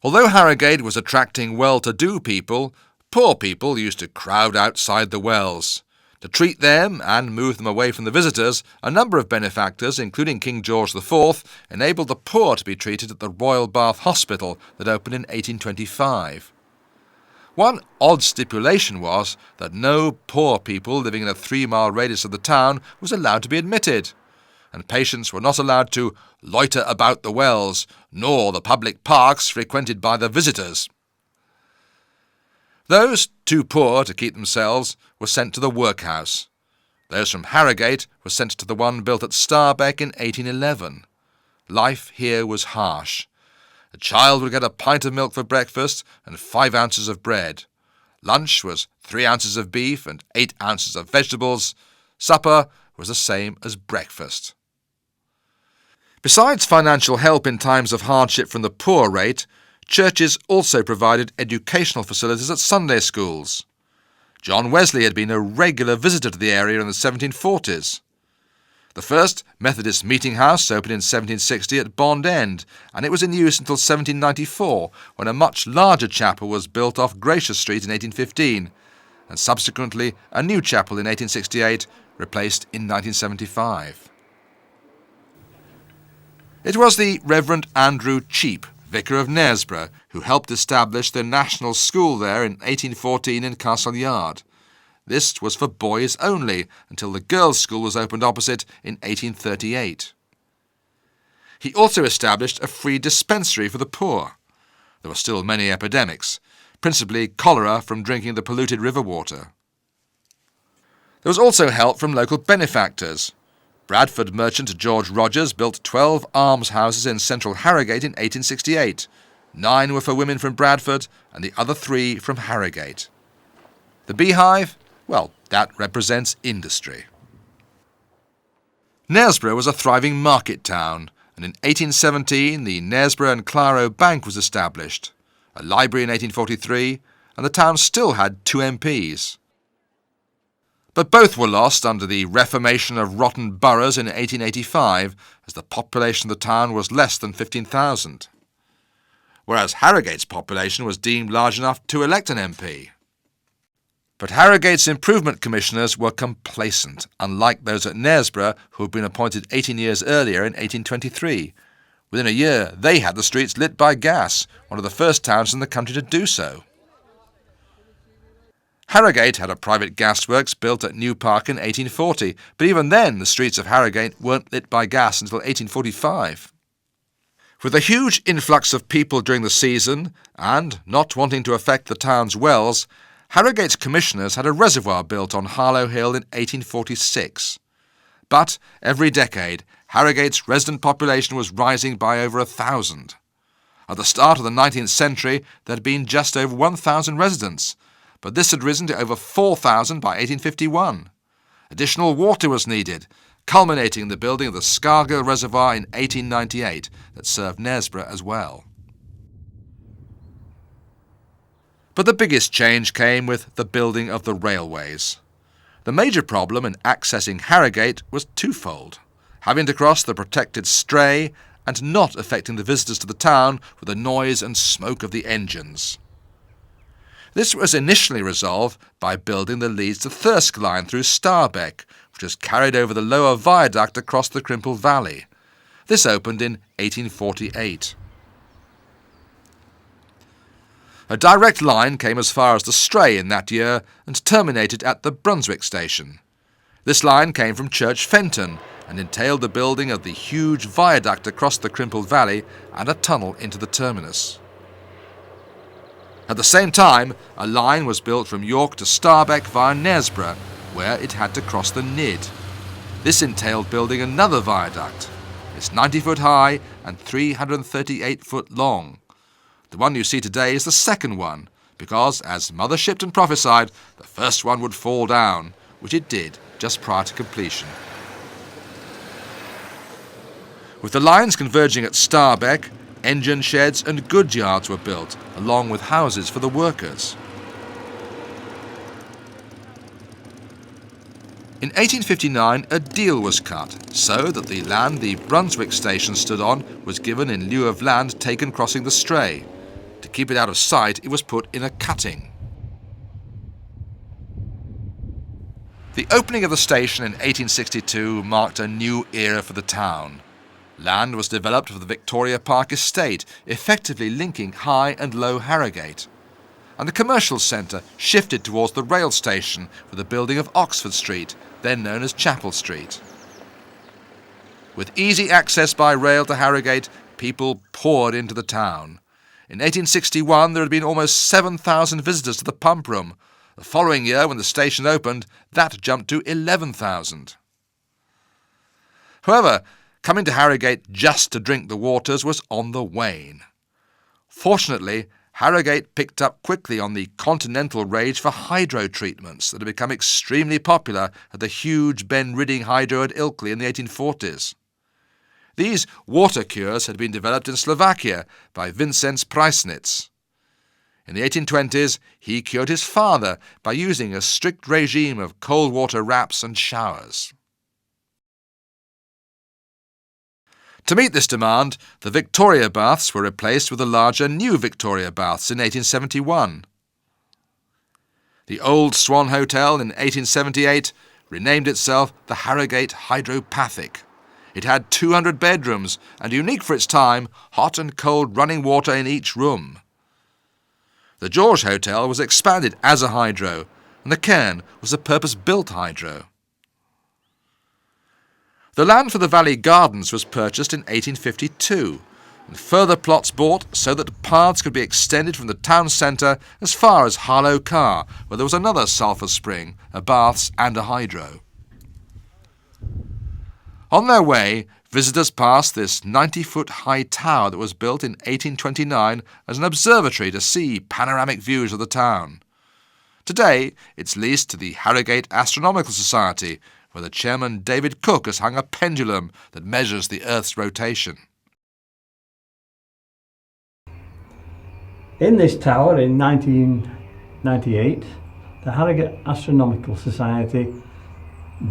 Although Harrogate was attracting well-to-do people, poor people used to crowd outside the wells. To treat them and move them away from the visitors, a number of benefactors, including King George IV, enabled the poor to be treated at the Royal Bath Hospital that opened in 1825. One odd stipulation was that no poor people living in a 3-mile radius of the town was allowed to be admitted, and patients were not allowed to loiter about the wells, nor the public parks frequented by the visitors. Those too poor to keep themselves were sent to the workhouse. Those from Harrogate were sent to the one built at Starbeck in 1811. Life here was harsh. A child would get a pint of milk for breakfast and 5 ounces of bread. Lunch was 3 ounces of beef and 8 ounces of vegetables. Supper was the same as breakfast. Besides financial help in times of hardship from the poor rate, churches also provided educational facilities at Sunday schools. John Wesley had been a regular visitor to the area in the 1740s. The first Methodist meeting house opened in 1760 at Bond End, and it was in use until 1794, when a much larger chapel was built off Gracious Street in 1815, and subsequently a new chapel in 1868, replaced in 1975. It was the Reverend Andrew Cheap, Vicar of Knaresborough, who helped establish the National School there in 1814 in Castle Yard. This was for boys only, until the girls' school was opened opposite in 1838. He also established a free dispensary for the poor. There were still many epidemics, principally cholera from drinking the polluted river water. There was also help from local benefactors. Bradford merchant George Rogers built 12 almshouses in central Harrogate in 1868. 9 were for women from Bradford and the other 3 from Harrogate. The beehive? Well, that represents industry. Knaresborough was a thriving market town, and in 1817 the Knaresborough and Claro Bank was established, a library in 1843, and the town still had 2 MPs. But both were lost under the reformation of rotten boroughs in 1885, as the population of the town was less than 15,000. Whereas Harrogate's population was deemed large enough to elect an MP. But Harrogate's improvement commissioners were complacent, unlike those at Knaresborough, who had been appointed 18 years earlier in 1823. Within a year, they had the streets lit by gas, one of the first towns in the country to do so. Harrogate had a private gasworks built at New Park in 1840, but even then the streets of Harrogate weren't lit by gas until 1845. With a huge influx of people during the season, and not wanting to affect the town's wells, Harrogate's commissioners had a reservoir built on Harlow Hill in 1846. But every decade, Harrogate's resident population was rising by over 1,000. At the start of the 19th century, there had been just over 1,000 residents, but this had risen to over 4,000 by 1851. Additional water was needed, culminating in the building of the Scargill Reservoir in 1898 that served Knaresborough as well. But the biggest change came with the building of the railways. The major problem in accessing Harrogate was twofold: having to cross the protected Stray and not affecting the visitors to the town with the noise and smoke of the engines. This was initially resolved by building the Leeds to Thirsk line through Starbeck, which was carried over the lower viaduct across the Crimple Valley. This opened in 1848. A direct line came as far as the Stray in that year and terminated at the Brunswick station. This line came from Church Fenton and entailed the building of the huge viaduct across the Crimple Valley and a tunnel into the terminus. At the same time, a line was built from York to Starbeck via Knaresborough, where it had to cross the Nidd. This entailed building another viaduct. It's 90 foot high and 338 foot long. The one you see today is the second one, because, as Mother Shipton prophesied, the first one would fall down, which it did just prior to completion. With the lines converging at Starbeck, engine sheds and goods yards were built, along with houses for the workers. In 1859, a deal was cut, so that the land the Brunswick station stood on was given in lieu of land taken crossing the Stray. To keep it out of sight, it was put in a cutting. The opening of the station in 1862 marked a new era for the town. Land was developed for the Victoria Park estate, effectively linking High and Low Harrogate. And the commercial centre shifted towards the rail station for the building of Oxford Street, then known as Chapel Street. With easy access by rail to Harrogate, people poured into the town. In 1861, there had been almost 7,000 visitors to the pump room. The following year, when the station opened, that jumped to 11,000. However, coming to Harrogate just to drink the waters was on the wane. Fortunately, Harrogate picked up quickly on the continental rage for hydro treatments that had become extremely popular at the huge Ben Ridding hydro at Ilkley in the 1840s. These water cures had been developed in Slovakia by Vincenz Preisnitz. In the 1820s, he cured his father by using a strict regime of cold water wraps and showers. To meet this demand, the Victoria Baths were replaced with the larger New Victoria Baths in 1871. The Old Swan Hotel in 1878 renamed itself the Harrogate Hydropathic. It had 200 bedrooms and, unique for its time, hot and cold running water in each room. The George Hotel was expanded as a hydro, and the cairn was a purpose-built hydro. The land for the Valley Gardens was purchased in 1852, and further plots bought so that paths could be extended from the town centre as far as Harlow Carr, where there was another sulphur spring, a baths and a hydro. On their way, visitors passed this 90-foot-high tower that was built in 1829 as an observatory to see panoramic views of the town. Today, it's leased to the Harrogate Astronomical Society, where the chairman David Cook has hung a pendulum that measures the Earth's rotation. In this tower in 1998, the Harrogate Astronomical Society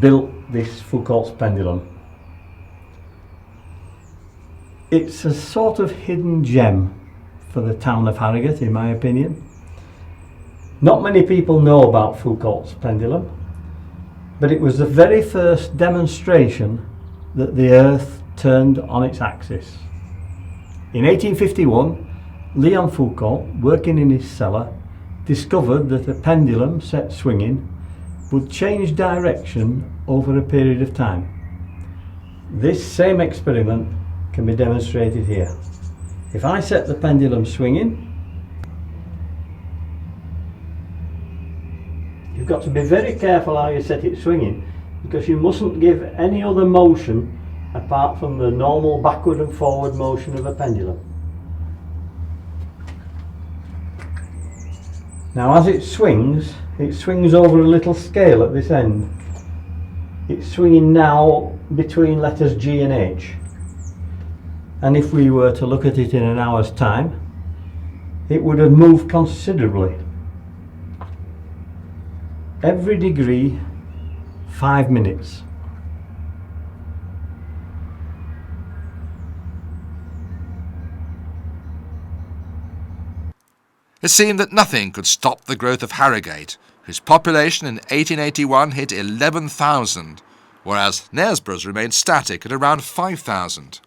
built this Fawkes pendulum. It's a sort of hidden gem for the town of Harrogate, in my opinion. Not many people know about Fawkes pendulum, but it was the very first demonstration that the Earth turned on its axis. In 1851, Leon Foucault, working in his cellar, discovered that a pendulum set swinging would change direction over a period of time. This same experiment can be demonstrated here. If I set the pendulum swinging, you've got to be very careful how you set it swinging, because you mustn't give any other motion apart from the normal backward and forward motion of a pendulum. Now as it swings over a little scale at this end. It's swinging now between letters G and H. And if we were to look at it in an hour's time, it would have moved considerably. Every degree, 5 minutes. It seemed that nothing could stop the growth of Harrogate, whose population in 1881 hit 11,000, whereas Knaresborough's remained static at around 5,000.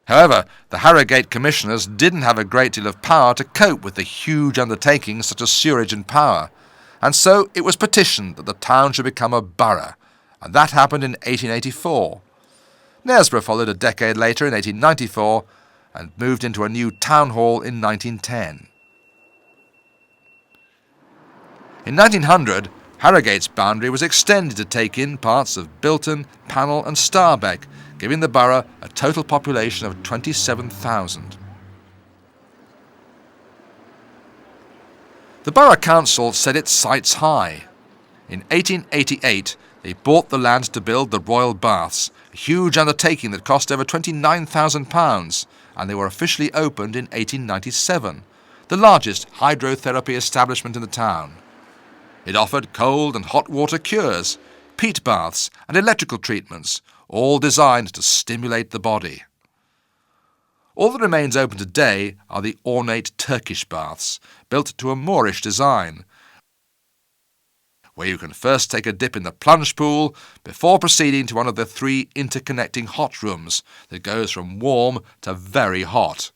However, the Harrogate commissioners didn't have a great deal of power to cope with the huge undertakings such as sewerage and power, and so it was petitioned that the town should become a borough, and that happened in 1884. Knaresborough followed a decade later in 1894 and moved into a new town hall in 1910. In 1900, Harrogate's boundary was extended to take in parts of Bilton, Pannel and Starbeck, giving the borough a total population of 27,000. The Borough Council set its sights high. In 1888, they bought the land to build the Royal Baths, a huge undertaking that cost over £29,000, and they were officially opened in 1897, the largest hydrotherapy establishment in the town. It offered cold and hot water cures, peat baths and electrical treatments, all designed to stimulate the body. All that remains open today are the ornate Turkish baths, built to a Moorish design, where you can first take a dip in the plunge pool before proceeding to one of the 3 interconnecting hot rooms that goes from warm to very hot.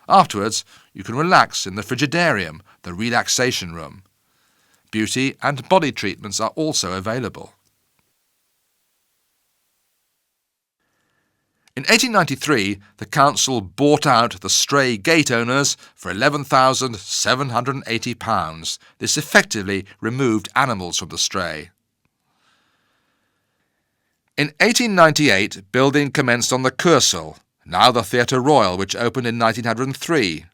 Afterwards, you can relax in the frigidarium, the relaxation room. Beauty and body treatments are also available. In 1893, the council bought out the stray gate owners for £11,780. This effectively removed animals from the stray. In 1898, building commenced on the Kursaal, now the Theatre Royal, which opened in 1903.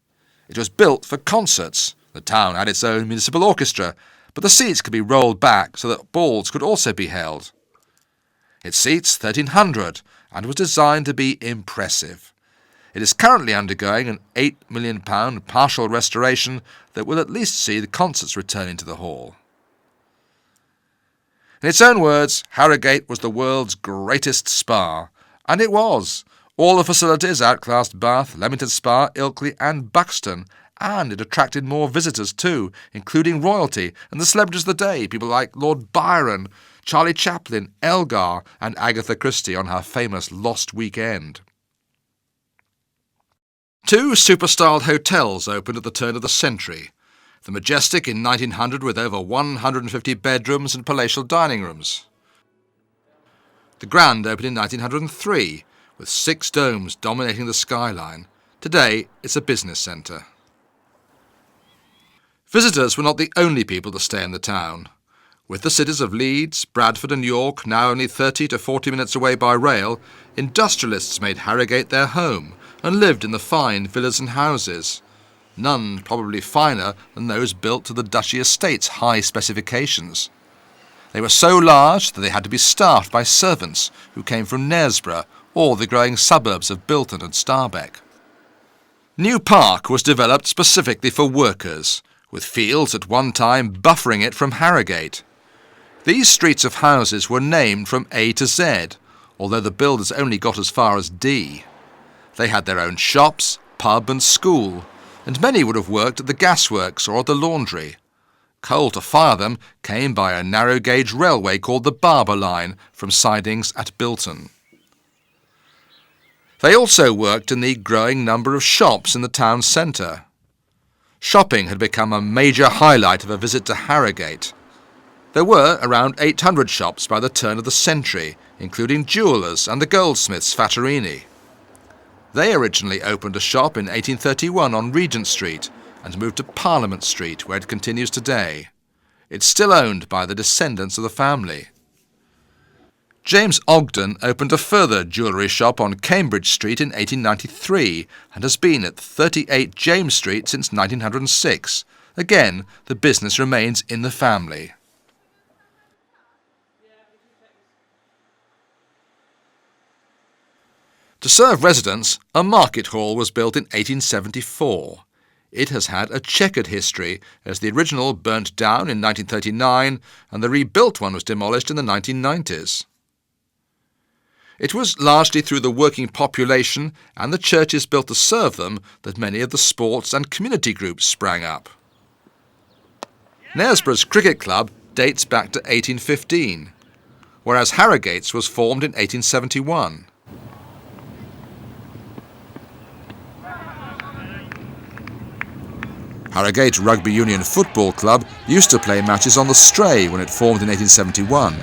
It was built for concerts. The town had its own municipal orchestra, but the seats could be rolled back so that balls could also be held. It seats 1,300 and was designed to be impressive. It is currently undergoing an £8 million partial restoration that will at least see the concerts returning to the hall. In its own words, Harrogate was the world's greatest spa, and it was. All the facilities outclassed Bath, Leamington Spa, Ilkley and Buxton, and it attracted more visitors too, including royalty and the celebrities of the day, people like Lord Byron, Charlie Chaplin, Elgar and Agatha Christie on her famous Lost Weekend. 2 super-styled hotels opened at the turn of the century. The Majestic in 1900 with over 150 bedrooms and palatial dining rooms. The Grand opened in 1903 with 6 domes dominating the skyline. Today it's a business centre. Visitors were not the only people to stay in the town. With the cities of Leeds, Bradford and York now only 30 to 40 minutes away by rail, industrialists made Harrogate their home and lived in the fine villas and houses, none probably finer than those built to the Duchy Estate's high specifications. They were so large that they had to be staffed by servants who came from Knaresborough or the growing suburbs of Bilton and Starbeck. New Park was developed specifically for workers, with fields at one time buffering it from Harrogate. These streets of houses were named from A to Z, although the builders only got as far as D. They had their own shops, pub and school, and many would have worked at the gasworks or at the laundry. Coal to fire them came by a narrow-gauge railway called the Barber Line from sidings at Bilton. They also worked in the growing number of shops in the town centre. Shopping had become a major highlight of a visit to Harrogate. There were around 800 shops by the turn of the century, including jewellers and the goldsmiths Fattorini. They originally opened a shop in 1831 on Regent Street and moved to Parliament Street, where it continues today. It's still owned by the descendants of the family. James Ogden opened a further jewellery shop on Cambridge Street in 1893 and has been at 38 James Street since 1906. Again, the business remains in the family. To serve residents, a market hall was built in 1874. It has had a checkered history, as the original burnt down in 1939 and the rebuilt one was demolished in the 1990s. It was largely through the working population and the churches built to serve them that many of the sports and community groups sprang up. Knaresborough's cricket club dates back to 1815, whereas Harrogate's was formed in 1871. Harrogate Rugby Union Football Club used to play matches on the Stray when it formed in 1871.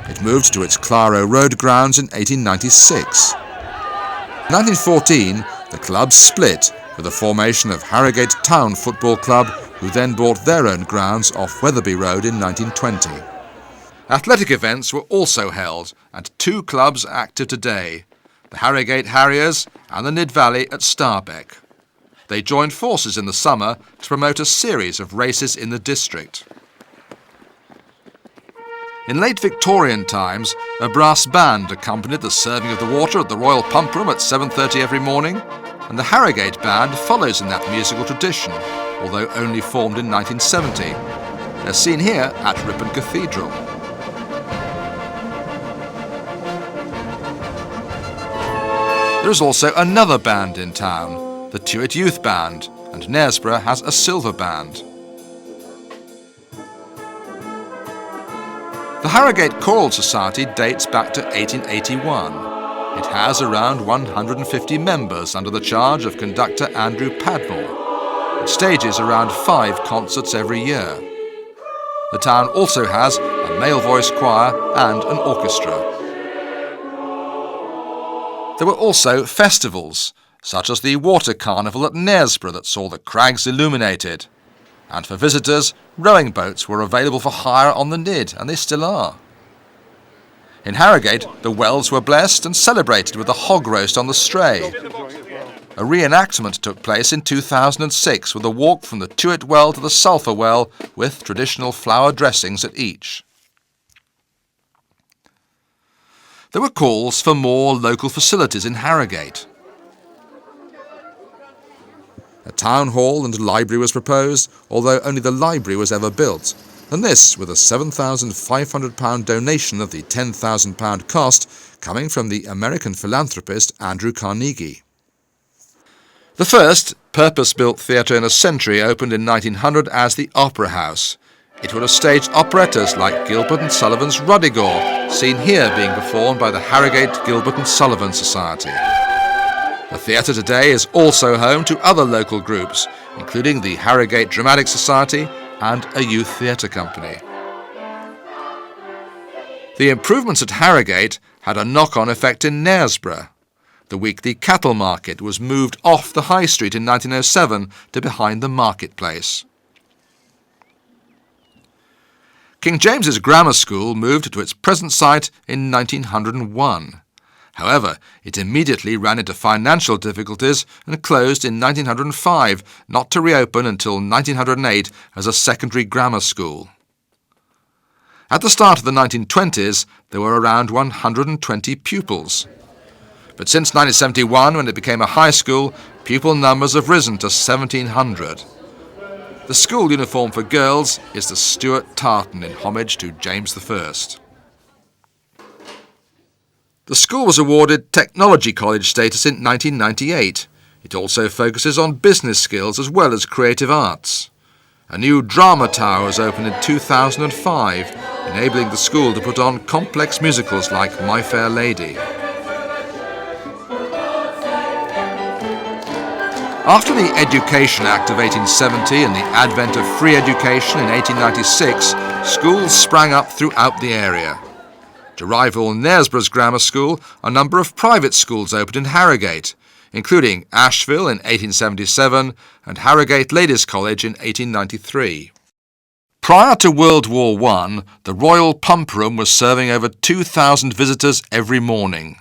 It moved to its Claro Road grounds in 1896. In 1914, the club split with the formation of Harrogate Town Football Club, who then bought their own grounds off Wetherby Road in 1920. Athletic events were also held, and two clubs are active today, the Harrogate Harriers and the Nidd Valley at Starbeck. They joined forces in the summer to promote a series of races in the district. In late Victorian times, a brass band accompanied the serving of the water at the Royal Pump Room at 7:30 every morning, and the Harrogate Band follows in that musical tradition, although only formed in 1970. They're seen here at Ripon Cathedral. There is also another band in town, the Tuit Youth Band, and Knaresborough has a silver band. The Harrogate Choral Society dates back to 1881. It has around 150 members under the charge of conductor Andrew Padmore. It stages around 5 concerts every year. The town also has a male voice choir and an orchestra. There were also festivals, such as the Water Carnival at Knaresborough that saw the crags illuminated. And for visitors, rowing boats were available for hire on the Nidd, and they still are. In Harrogate, the wells were blessed and celebrated with a hog roast on the Stray. A reenactment took place in 2006 with a walk from the Tuit Well to the Sulphur Well with traditional flower dressings at each. There were calls for more local facilities in Harrogate. A town hall and a library was proposed, although only the library was ever built, and this with a £7,500 donation of the £10,000 cost coming from the American philanthropist Andrew Carnegie. The first purpose-built theatre in a century opened in 1900 as the Opera House. It would have staged operettas like Gilbert and Sullivan's Ruddigore, seen here being performed by the Harrogate Gilbert and Sullivan Society. The theatre today is also home to other local groups, including the Harrogate Dramatic Society and a youth theatre company. The improvements at Harrogate had a knock-on effect in Knaresborough. The weekly cattle market was moved off the High Street in 1907 to behind the marketplace. King James's Grammar School moved to its present site in 1901. However, it immediately ran into financial difficulties and closed in 1905, not to reopen until 1908 as a secondary grammar school. At the start of the 1920s, there were around 120 pupils. But since 1971, when it became a high school, pupil numbers have risen to 1,700. The school uniform for girls is the Stuart tartan in homage to James I. The school was awarded Technology College status in 1998. It also focuses on business skills as well as creative arts. A new drama tower was opened in 2005, enabling the school to put on complex musicals like My Fair Lady. After the Education Act of 1870 and the advent of free education in 1896, schools sprang up throughout the area. To rival Knaresborough's grammar school, a number of private schools opened in Harrogate, including Asheville in 1877 and Harrogate Ladies' College in 1893. Prior to World War I, the Royal Pump Room was serving over 2,000 visitors every morning.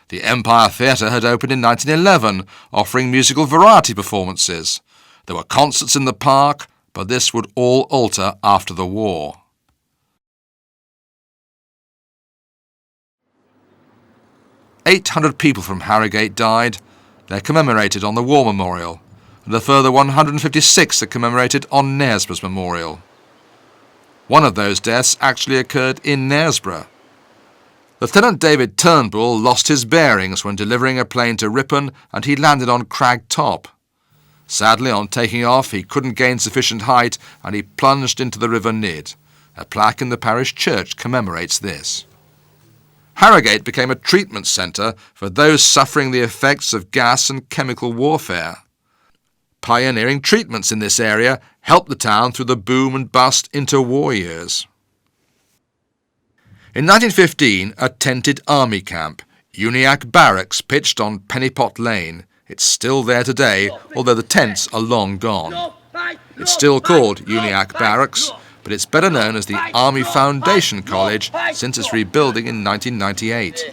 The Empire Theatre had opened in 1911, offering musical variety performances. There were concerts in the park, but this would all alter after the war. "800 people from Harrogate died. They're commemorated on the War Memorial, and a further 156 are commemorated on Knaresborough's memorial. One of those deaths actually occurred in Knaresborough. Lieutenant David Turnbull lost his bearings when delivering a plane to Ripon, and he landed on Crag Top. Sadly, on taking off, he couldn't gain sufficient height and he plunged into the River Nidd. A plaque in the parish church commemorates this. Harrogate became a treatment centre for those suffering the effects of gas and chemical warfare. Pioneering treatments in this area helped the town through the boom and bust interwar years. In 1915, a tented army camp, Uniacke Barracks, pitched on Pennypot Lane. It's still there today, although the tents are long gone. It's still called Uniacke Barracks, but it's better known as the Army Foundation College since its rebuilding in 1998.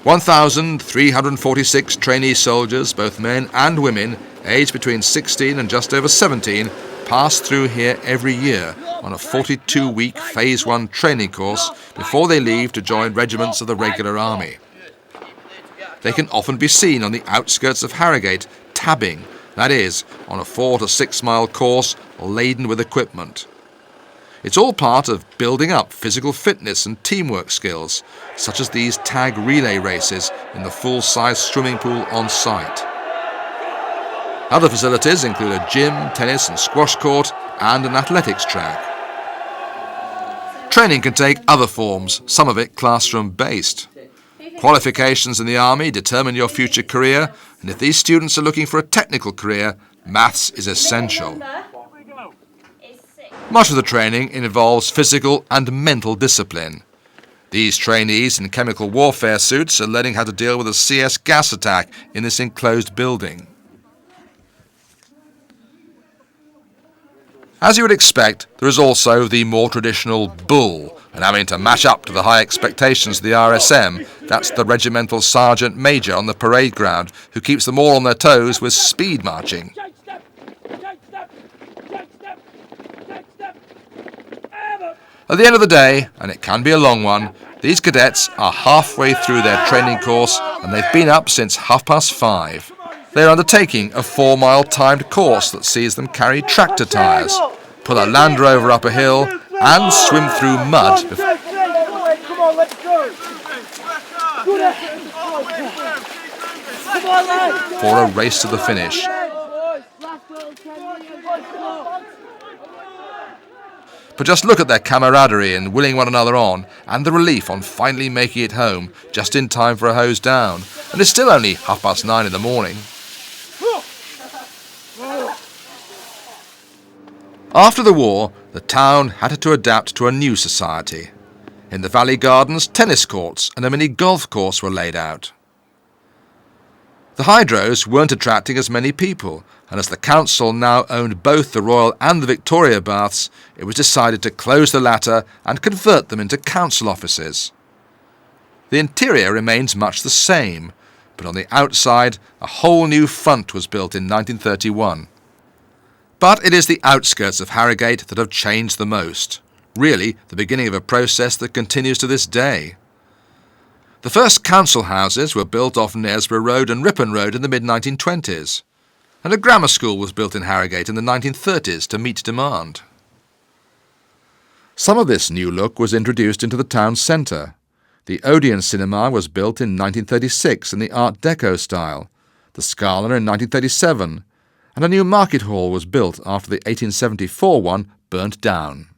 1,346 trainee soldiers, both men and women, aged between 16 and just over 17, pass through here every year on a 42-week Phase 1 training course before they leave to join regiments of the regular army. They can often be seen on the outskirts of Harrogate, tabbing, that is, on a 4 to 6 mile course laden with equipment. It's all part of building up physical fitness and teamwork skills, such as these tag relay races in the full-size swimming pool on site. Other facilities include a gym, tennis and squash court, and an athletics track. Training can take other forms, some of it classroom-based. Qualifications in the Army determine your future career, and if these students are looking for a technical career, maths is essential. Much of the training involves physical and mental discipline. These trainees in chemical warfare suits are learning how to deal with a CS gas attack in this enclosed building. As you would expect, there is also the more traditional bull, and having to match up to the high expectations of the RSM, that's the regimental sergeant major on the parade ground, who keeps them all on their toes with speed marching. At the end of the day, and it can be a long one, these cadets are halfway through their training course and they've been up since 5:30. They are undertaking a 4-mile timed course that sees them carry tractor tyres, pull a Land Rover up a hill and swim through mud for a race to the finish. But just look at their camaraderie in willing one another on, and the relief on finally making it home just in time for a hose down, and it's still only 9:30 in the morning. After the war, the town had to adapt to a new society. In the Valley Gardens, tennis courts and a mini golf course were laid out. The hydros weren't attracting as many people, and as the council now owned both the Royal and the Victoria Baths, it was decided to close the latter and convert them into council offices. The interior remains much the same, but on the outside a whole new front was built in 1931. But it is the outskirts of Harrogate that have changed the most, really the beginning of a process that continues to this day. The first council houses were built off Knaresborough Road and Ripon Road in the mid-1920s, and a grammar school was built in Harrogate in the 1930s to meet demand. Some of this new look was introduced into the town centre. The Odeon Cinema was built in 1936 in the Art Deco style, the Scala in 1937, and a new market hall was built after the 1874 one burnt down.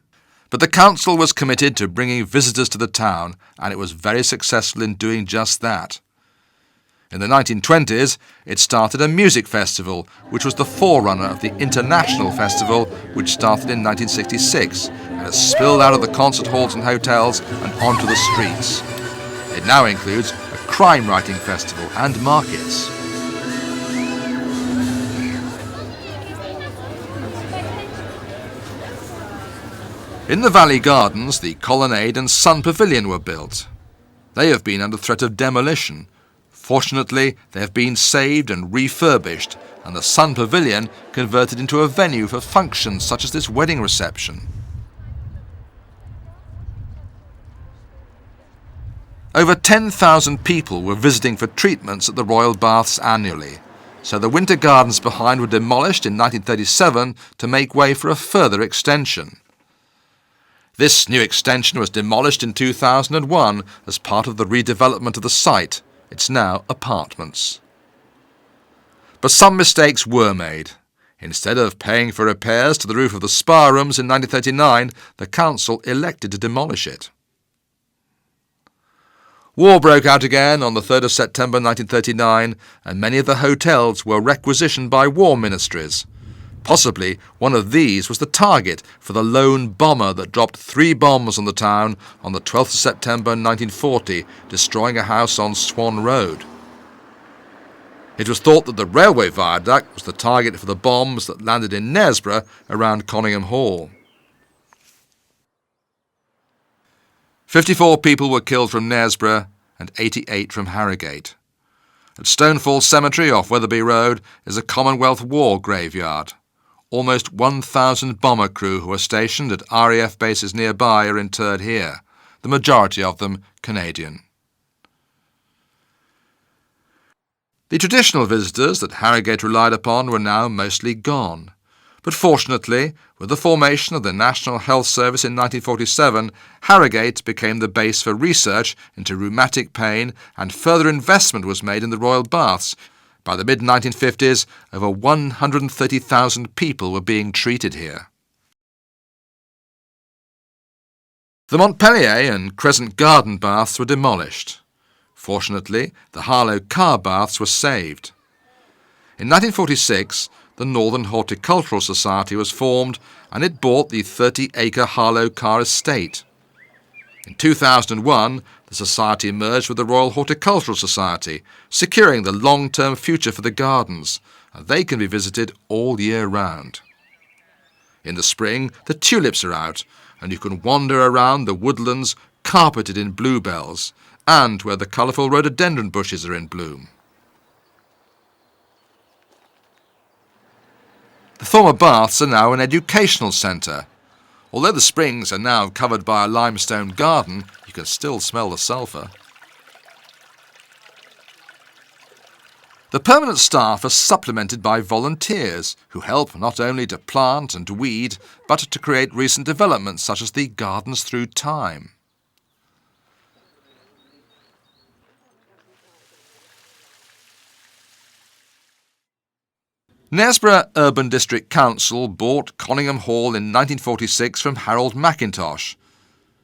But the council was committed to bringing visitors to the town, and it was very successful in doing just that. In the 1920s, it started a music festival, which was the forerunner of the International Festival, which started in 1966, and has spilled out of the concert halls and hotels and onto the streets. It now includes a crime writing festival and markets. In the Valley Gardens, the Colonnade and Sun Pavilion were built. They have been under threat of demolition. Fortunately, they have been saved and refurbished, and the Sun Pavilion converted into a venue for functions such as this wedding reception. Over 10,000 people were visiting for treatments at the Royal Baths annually, so the winter gardens behind were demolished in 1937 to make way for a further extension. This new extension was demolished in 2001 as part of the redevelopment of the site. It's now apartments. But some mistakes were made. Instead of paying for repairs to the roof of the spa rooms in 1939, the council elected to demolish it. War broke out again on the 3rd of September 1939, and many of the hotels were requisitioned by war ministries. Possibly one of these was the target for the lone bomber that dropped 3 bombs on the town on the 12th of September 1940, destroying a house on Swan Road. It was thought that the railway viaduct was the target for the bombs that landed in Knaresborough around Conyngham Hall. 54 people were killed from Knaresborough and 88 from Harrogate. At Stonefall Cemetery off Wetherby Road is a Commonwealth War graveyard. Almost 1,000 bomber crew who are stationed at RAF bases nearby are interred here, the majority of them Canadian. The traditional visitors that Harrogate relied upon were now mostly gone. But fortunately, with the formation of the National Health Service in 1947, Harrogate became the base for research into rheumatic pain, and further investment was made in the Royal Baths. By the mid-1950s, over 130,000 people were being treated here. The Montpellier and Crescent Garden baths were demolished. Fortunately, the Harlow Car baths were saved. In 1946, the Northern Horticultural Society was formed, and it bought the 30-acre Harlow Car estate. In 2001, the Society merged with the Royal Horticultural Society, securing the long-term future for the gardens, and they can be visited all year round. In the spring, the tulips are out, and you can wander around the woodlands carpeted in bluebells, and where the colourful rhododendron bushes are in bloom. The former baths are now an educational centre. Although the springs are now covered by a limestone garden, you can still smell the sulphur. The permanent staff are supplemented by volunteers who help not only to plant and weed, but to create recent developments such as the Gardens Through Time. Knaresborough Urban District Council bought Conyngham Hall in 1946 from Harold Mackintosh.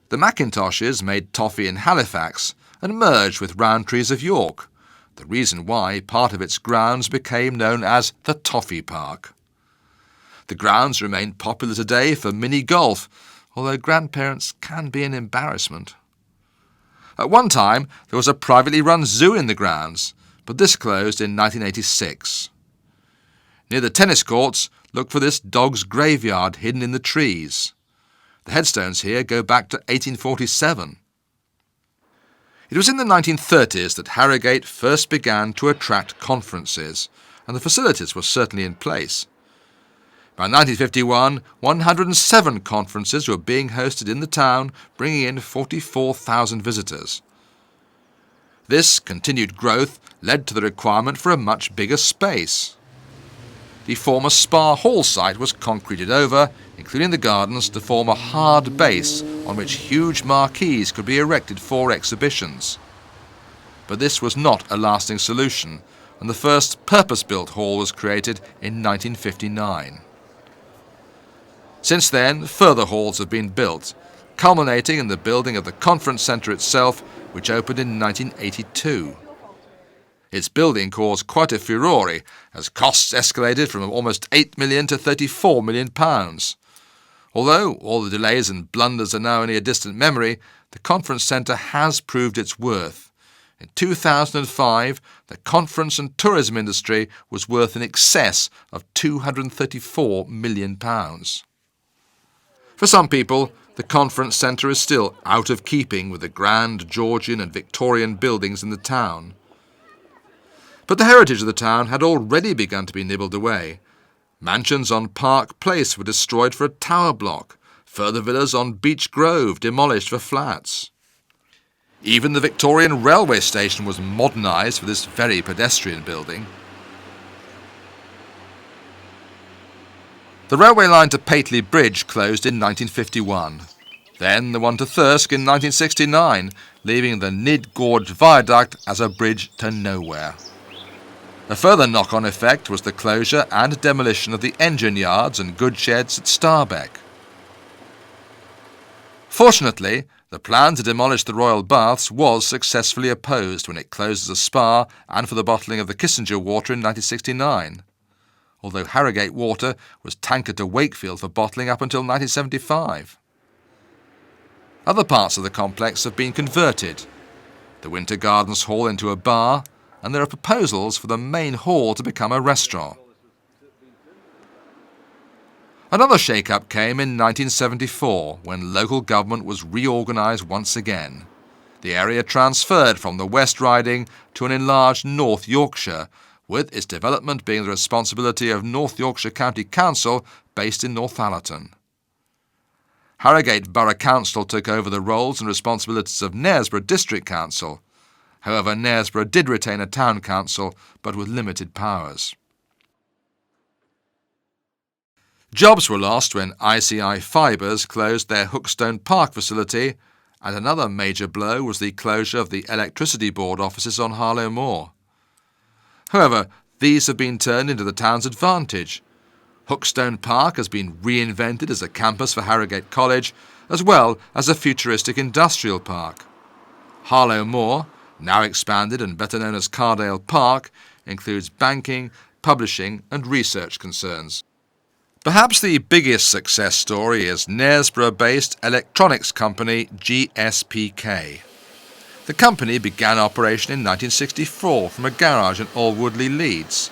The Mackintoshes made Toffee in Halifax and merged with Rowntree's of York, the reason why part of its grounds became known as the Toffee Park. The grounds remain popular today for mini-golf, although grandparents can be an embarrassment. At one time, there was a privately run zoo in the grounds, but this closed in 1986. Near the tennis courts, look for this dog's graveyard hidden in the trees. The headstones here go back to 1847. It was in the 1930s that Harrogate first began to attract conferences, and the facilities were certainly in place. By 1951, 107 conferences were being hosted in the town, bringing in 44,000 visitors. This continued growth led to the requirement for a much bigger space. The former Spa Hall site was concreted over, including the gardens, to form a hard base on which huge marquees could be erected for exhibitions. But this was not a lasting solution, and the first purpose-built hall was created in 1959. Since then, further halls have been built, culminating in the building of the conference centre itself, which opened in 1982. Its building caused quite a furore, as costs escalated from almost £8 million to £34 million. Although all the delays and blunders are now only a distant memory, the conference centre has proved its worth. In 2005, the conference and tourism industry was worth in excess of £234 million. For some people, the conference centre is still out of keeping with the grand Georgian and Victorian buildings in the town. But the heritage of the town had already begun to be nibbled away. Mansions on Park Place were destroyed for a tower block, further villas on Beech Grove demolished for flats. Even the Victorian railway station was modernised for this very pedestrian building. The railway line to Pateley Bridge closed in 1951. Then the one to Thirsk in 1969, leaving the Nidd Gorge viaduct as a bridge to nowhere. A further knock-on effect was the closure and demolition of the engine yards and goods sheds at Starbeck. Fortunately, the plan to demolish the Royal Baths was successfully opposed when it closed as a spa and for the bottling of the Kissinger water in 1969, although Harrogate Water was tankered to Wakefield for bottling up until 1975. Other parts of the complex have been converted, the Winter Gardens Hall into a bar, and there are proposals for the main hall to become a restaurant. Another shake-up came in 1974 when local government was reorganised once again. The area transferred from the West Riding to an enlarged North Yorkshire, with its development being the responsibility of North Yorkshire County Council based in Northallerton. Harrogate Borough Council took over the roles and responsibilities of Knaresborough District Council. However, Knaresborough did retain a town council, but with limited powers. Jobs were lost when ICI Fibres closed their Hookstone Park facility, and another major blow was the closure of the Electricity Board offices on Harlow Moor. However, these have been turned into the town's advantage. Hookstone Park has been reinvented as a campus for Harrogate College, as well as a futuristic industrial park. Harlow Moor, now expanded and better known as Cardale Park, includes banking, publishing and research concerns. Perhaps the biggest success story is Knaresborough-based electronics company GSPK. The company began operation in 1964 from a garage in Alwoodley, Leeds.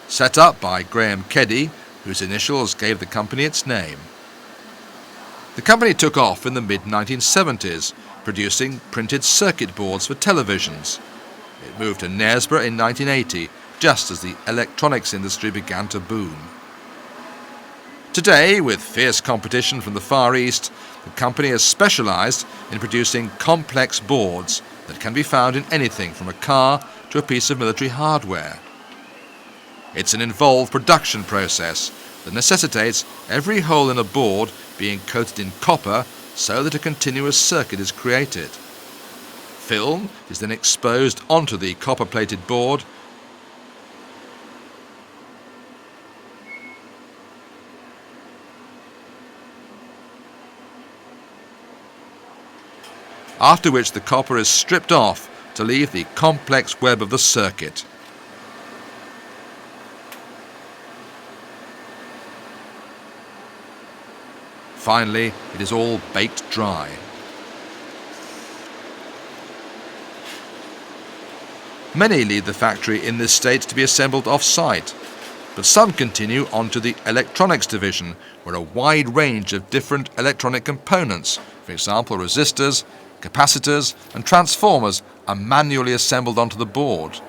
Set up by Graham Keddy, whose initials gave the company its name. The company took off in the mid-1970s, producing printed circuit boards for televisions. It moved to Knaresborough in 1980, just as the electronics industry began to boom. Today, with fierce competition from the Far East, the company has specialised in producing complex boards that can be found in anything from a car to a piece of military hardware. It's an involved production process that necessitates every hole in a board being coated in copper so that a continuous circuit is created. Film is then exposed onto the copper-plated board, after which the copper is stripped off to leave the complex web of the circuit. Finally, it is all baked dry. Many leave the factory in this state to be assembled off-site, but some continue on to the electronics division, where a wide range of different electronic components, for example resistors, capacitors and transformers, are manually assembled onto the board.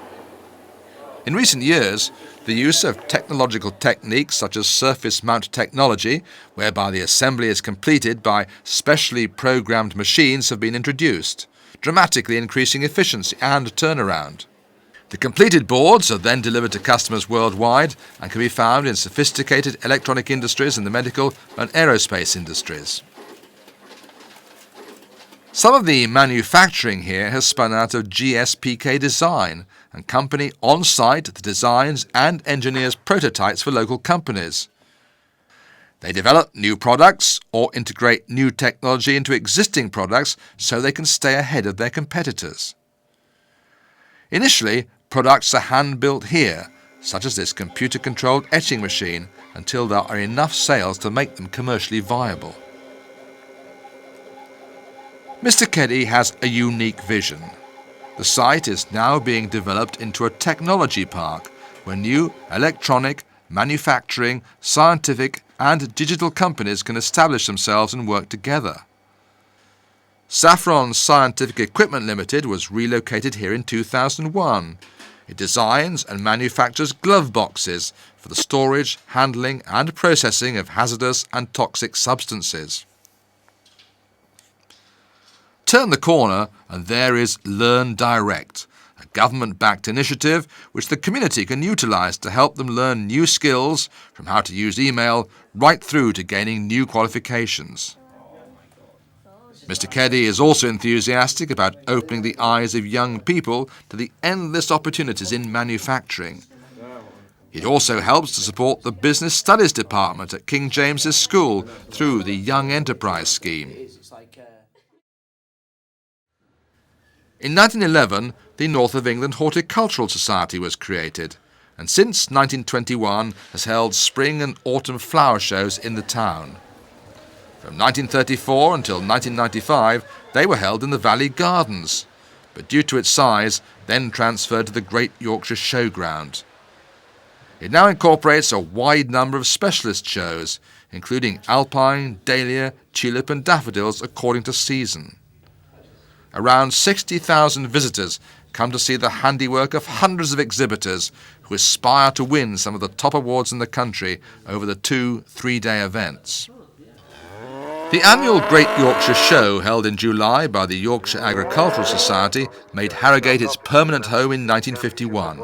In recent years, the use of technological techniques such as surface mount technology, whereby the assembly is completed by specially programmed machines, have been introduced, dramatically increasing efficiency and turnaround. The completed boards are then delivered to customers worldwide and can be found in sophisticated electronic industries and the medical and aerospace industries. Some of the manufacturing here has spun out of GSPK Design, a company on-site that designs and engineers prototypes for local companies. They develop new products or integrate new technology into existing products so they can stay ahead of their competitors. Initially, products are hand-built here, such as this computer-controlled etching machine, until there are enough sales to make them commercially viable. Mr. Keddy has a unique vision. The site is now being developed into a technology park where new electronic, manufacturing, scientific and digital companies can establish themselves and work together. Saffron Scientific Equipment Limited was relocated here in 2001. It designs and manufactures glove boxes for the storage, handling and processing of hazardous and toxic substances. Turn the corner and there is Learn Direct, a government-backed initiative which the community can utilise to help them learn new skills, from how to use email right through to gaining new qualifications. Mr. Keddy is also enthusiastic about opening the eyes of young people to the endless opportunities in manufacturing. It also helps to support the Business Studies Department at King James's School through the Young Enterprise Scheme. In 1911, the North of England Horticultural Society was created, and since 1921 has held spring and autumn flower shows in the town. From 1934 until 1995, they were held in the Valley Gardens, but due to its size, then transferred to the Great Yorkshire Showground. It now incorporates a wide number of specialist shows, including alpine, dahlia, tulip and daffodils according to season. Around 60,000 visitors come to see the handiwork of hundreds of exhibitors who aspire to win some of the top awards in the country over the 2-3-day events. The annual Great Yorkshire Show, held in July by the Yorkshire Agricultural Society, made Harrogate its permanent home in 1951.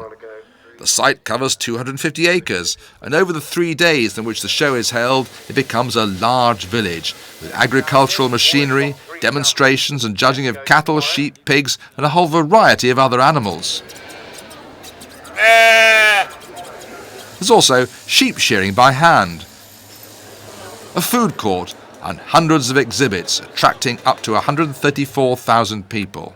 The site covers 250 acres, and over the 3 days in which the show is held, it becomes a large village, with agricultural machinery, demonstrations and judging of cattle, sheep, pigs, and a whole variety of other animals. There's also sheep shearing by hand, a food court, and hundreds of exhibits attracting up to 134,000 people.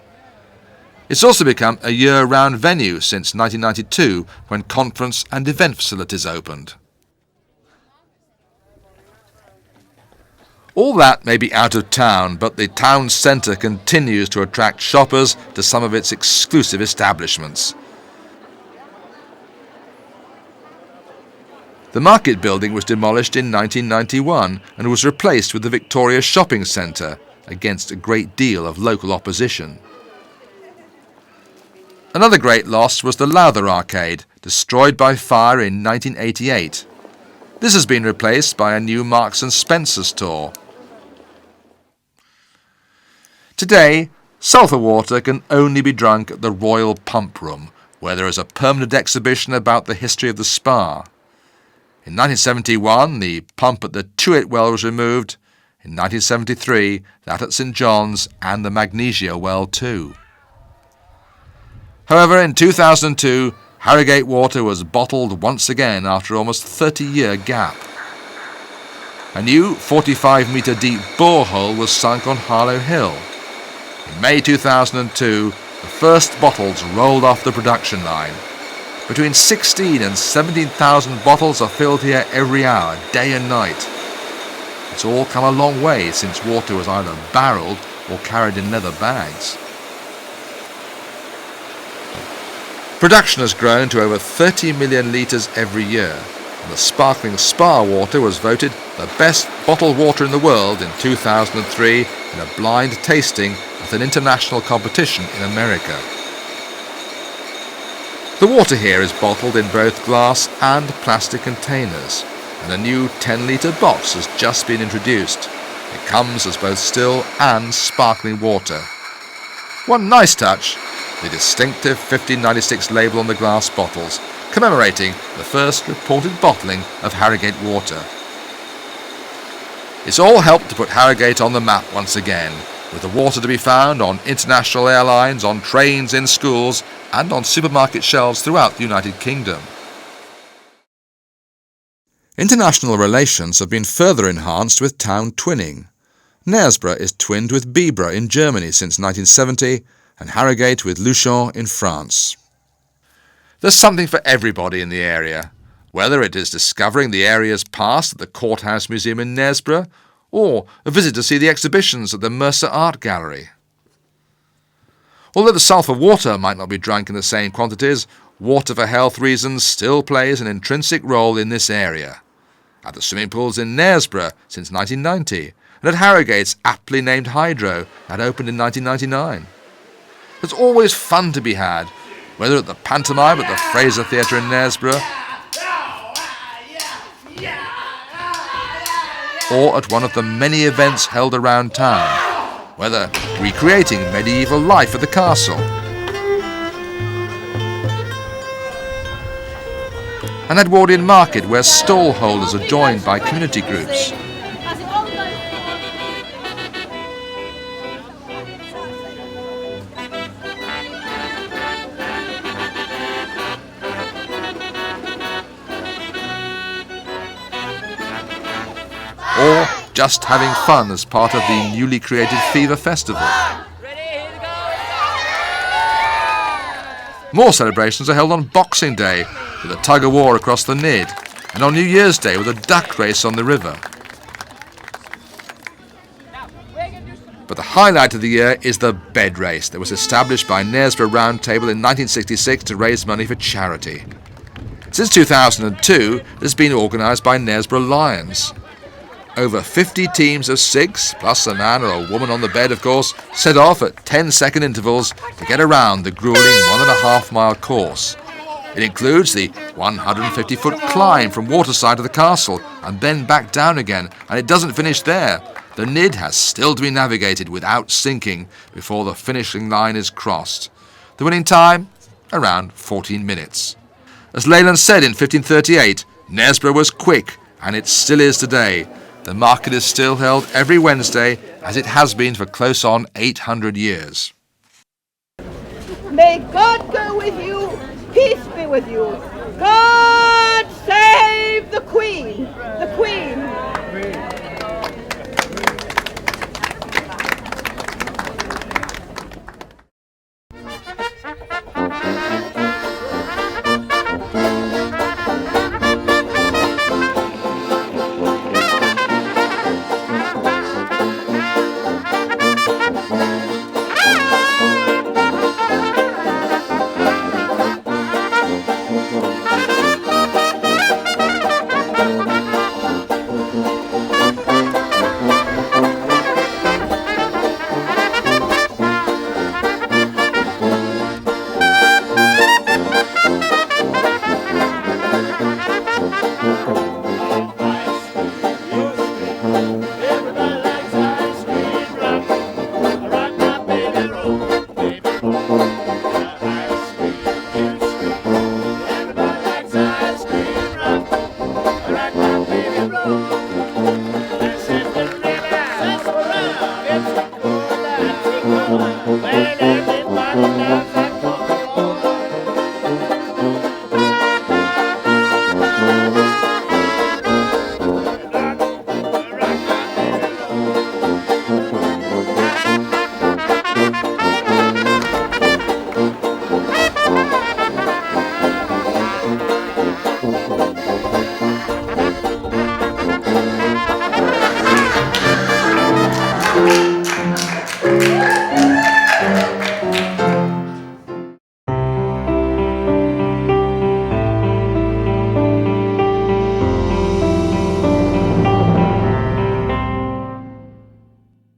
It's also become a year-round venue since 1992, when conference and event facilities opened. All that may be out of town, but the town centre continues to attract shoppers to some of its exclusive establishments. The market building was demolished in 1991 and was replaced with the Victoria Shopping Centre, against a great deal of local opposition. Another great loss was the Lowther Arcade, destroyed by fire in 1988. This has been replaced by a new Marks & Spencer store. Today, sulphur water can only be drunk at the Royal Pump Room, where there is a permanent exhibition about the history of the spa. In 1971, the pump at the Tuit Well was removed. In 1973, that at St John's, and the Magnesia Well too. However, in 2002, Harrogate Water was bottled once again after almost a 30-year gap. A new 45-metre deep borehole was sunk on Harlow Hill. In May 2002, the first bottles rolled off the production line. Between 16 and 17,000 bottles are filled here every hour, day and night. It's all come a long way since water was either barrelled or carried in leather bags. Production has grown to over 30 million litres every year, and the sparkling spa water was voted the best bottled water in the world in 2003 in a blind tasting at an international competition in America. The water here is bottled in both glass and plastic containers, and a new 10-litre box has just been introduced. It comes as both still and sparkling water. One nice touch, the distinctive 1596 label on the glass bottles, commemorating the first reported bottling of Harrogate water. It's all helped to put Harrogate on the map once again, with the water to be found on international airlines, on trains, in schools, and on supermarket shelves throughout the United Kingdom. International relations have been further enhanced with town twinning. Knaresborough is twinned with Bibra in Germany since 1970, and Harrogate with Luchon in France. There's something for everybody in the area, whether it is discovering the area's past at the Courthouse Museum in Knaresborough, or a visit to see the exhibitions at the Mercer Art Gallery. Although the sulphur water might not be drunk in the same quantities, water for health reasons still plays an intrinsic role in this area. At the swimming pools in Knaresborough since 1990, and at Harrogate's aptly named Hydro that opened in 1999. There's always fun to be had, whether at the pantomime at the Fraser Theatre in Knaresborough, or at one of the many events held around town, whether recreating medieval life at the castle, an Edwardian market where stall holders are joined by community groups, just having fun as part of the newly created Fever Festival. More celebrations are held on Boxing Day with a tug-of-war across the Nidd, and on New Year's Day with a duck race on the river. But the highlight of the year is the bed race that was established by Knaresborough Round Table in 1966 to raise money for charity. Since 2002, it has been organised by Knaresborough Lions. Over 50 teams of 6, plus a man or a woman on the bed, of course, set off at 10-second intervals to get around the gruelling 1.5-mile course. It includes the 150-foot climb from waterside to the castle and then back down again, and it doesn't finish there. The Nidd has still to be navigated without sinking before the finishing line is crossed. The winning time? Around 14 minutes. As Leyland said in 1538, Knaresborough was quick, and it still is today. The market is still held every Wednesday, as it has been for close on 800 years. May God go with you, peace be with you. God save the Queen, the Queen.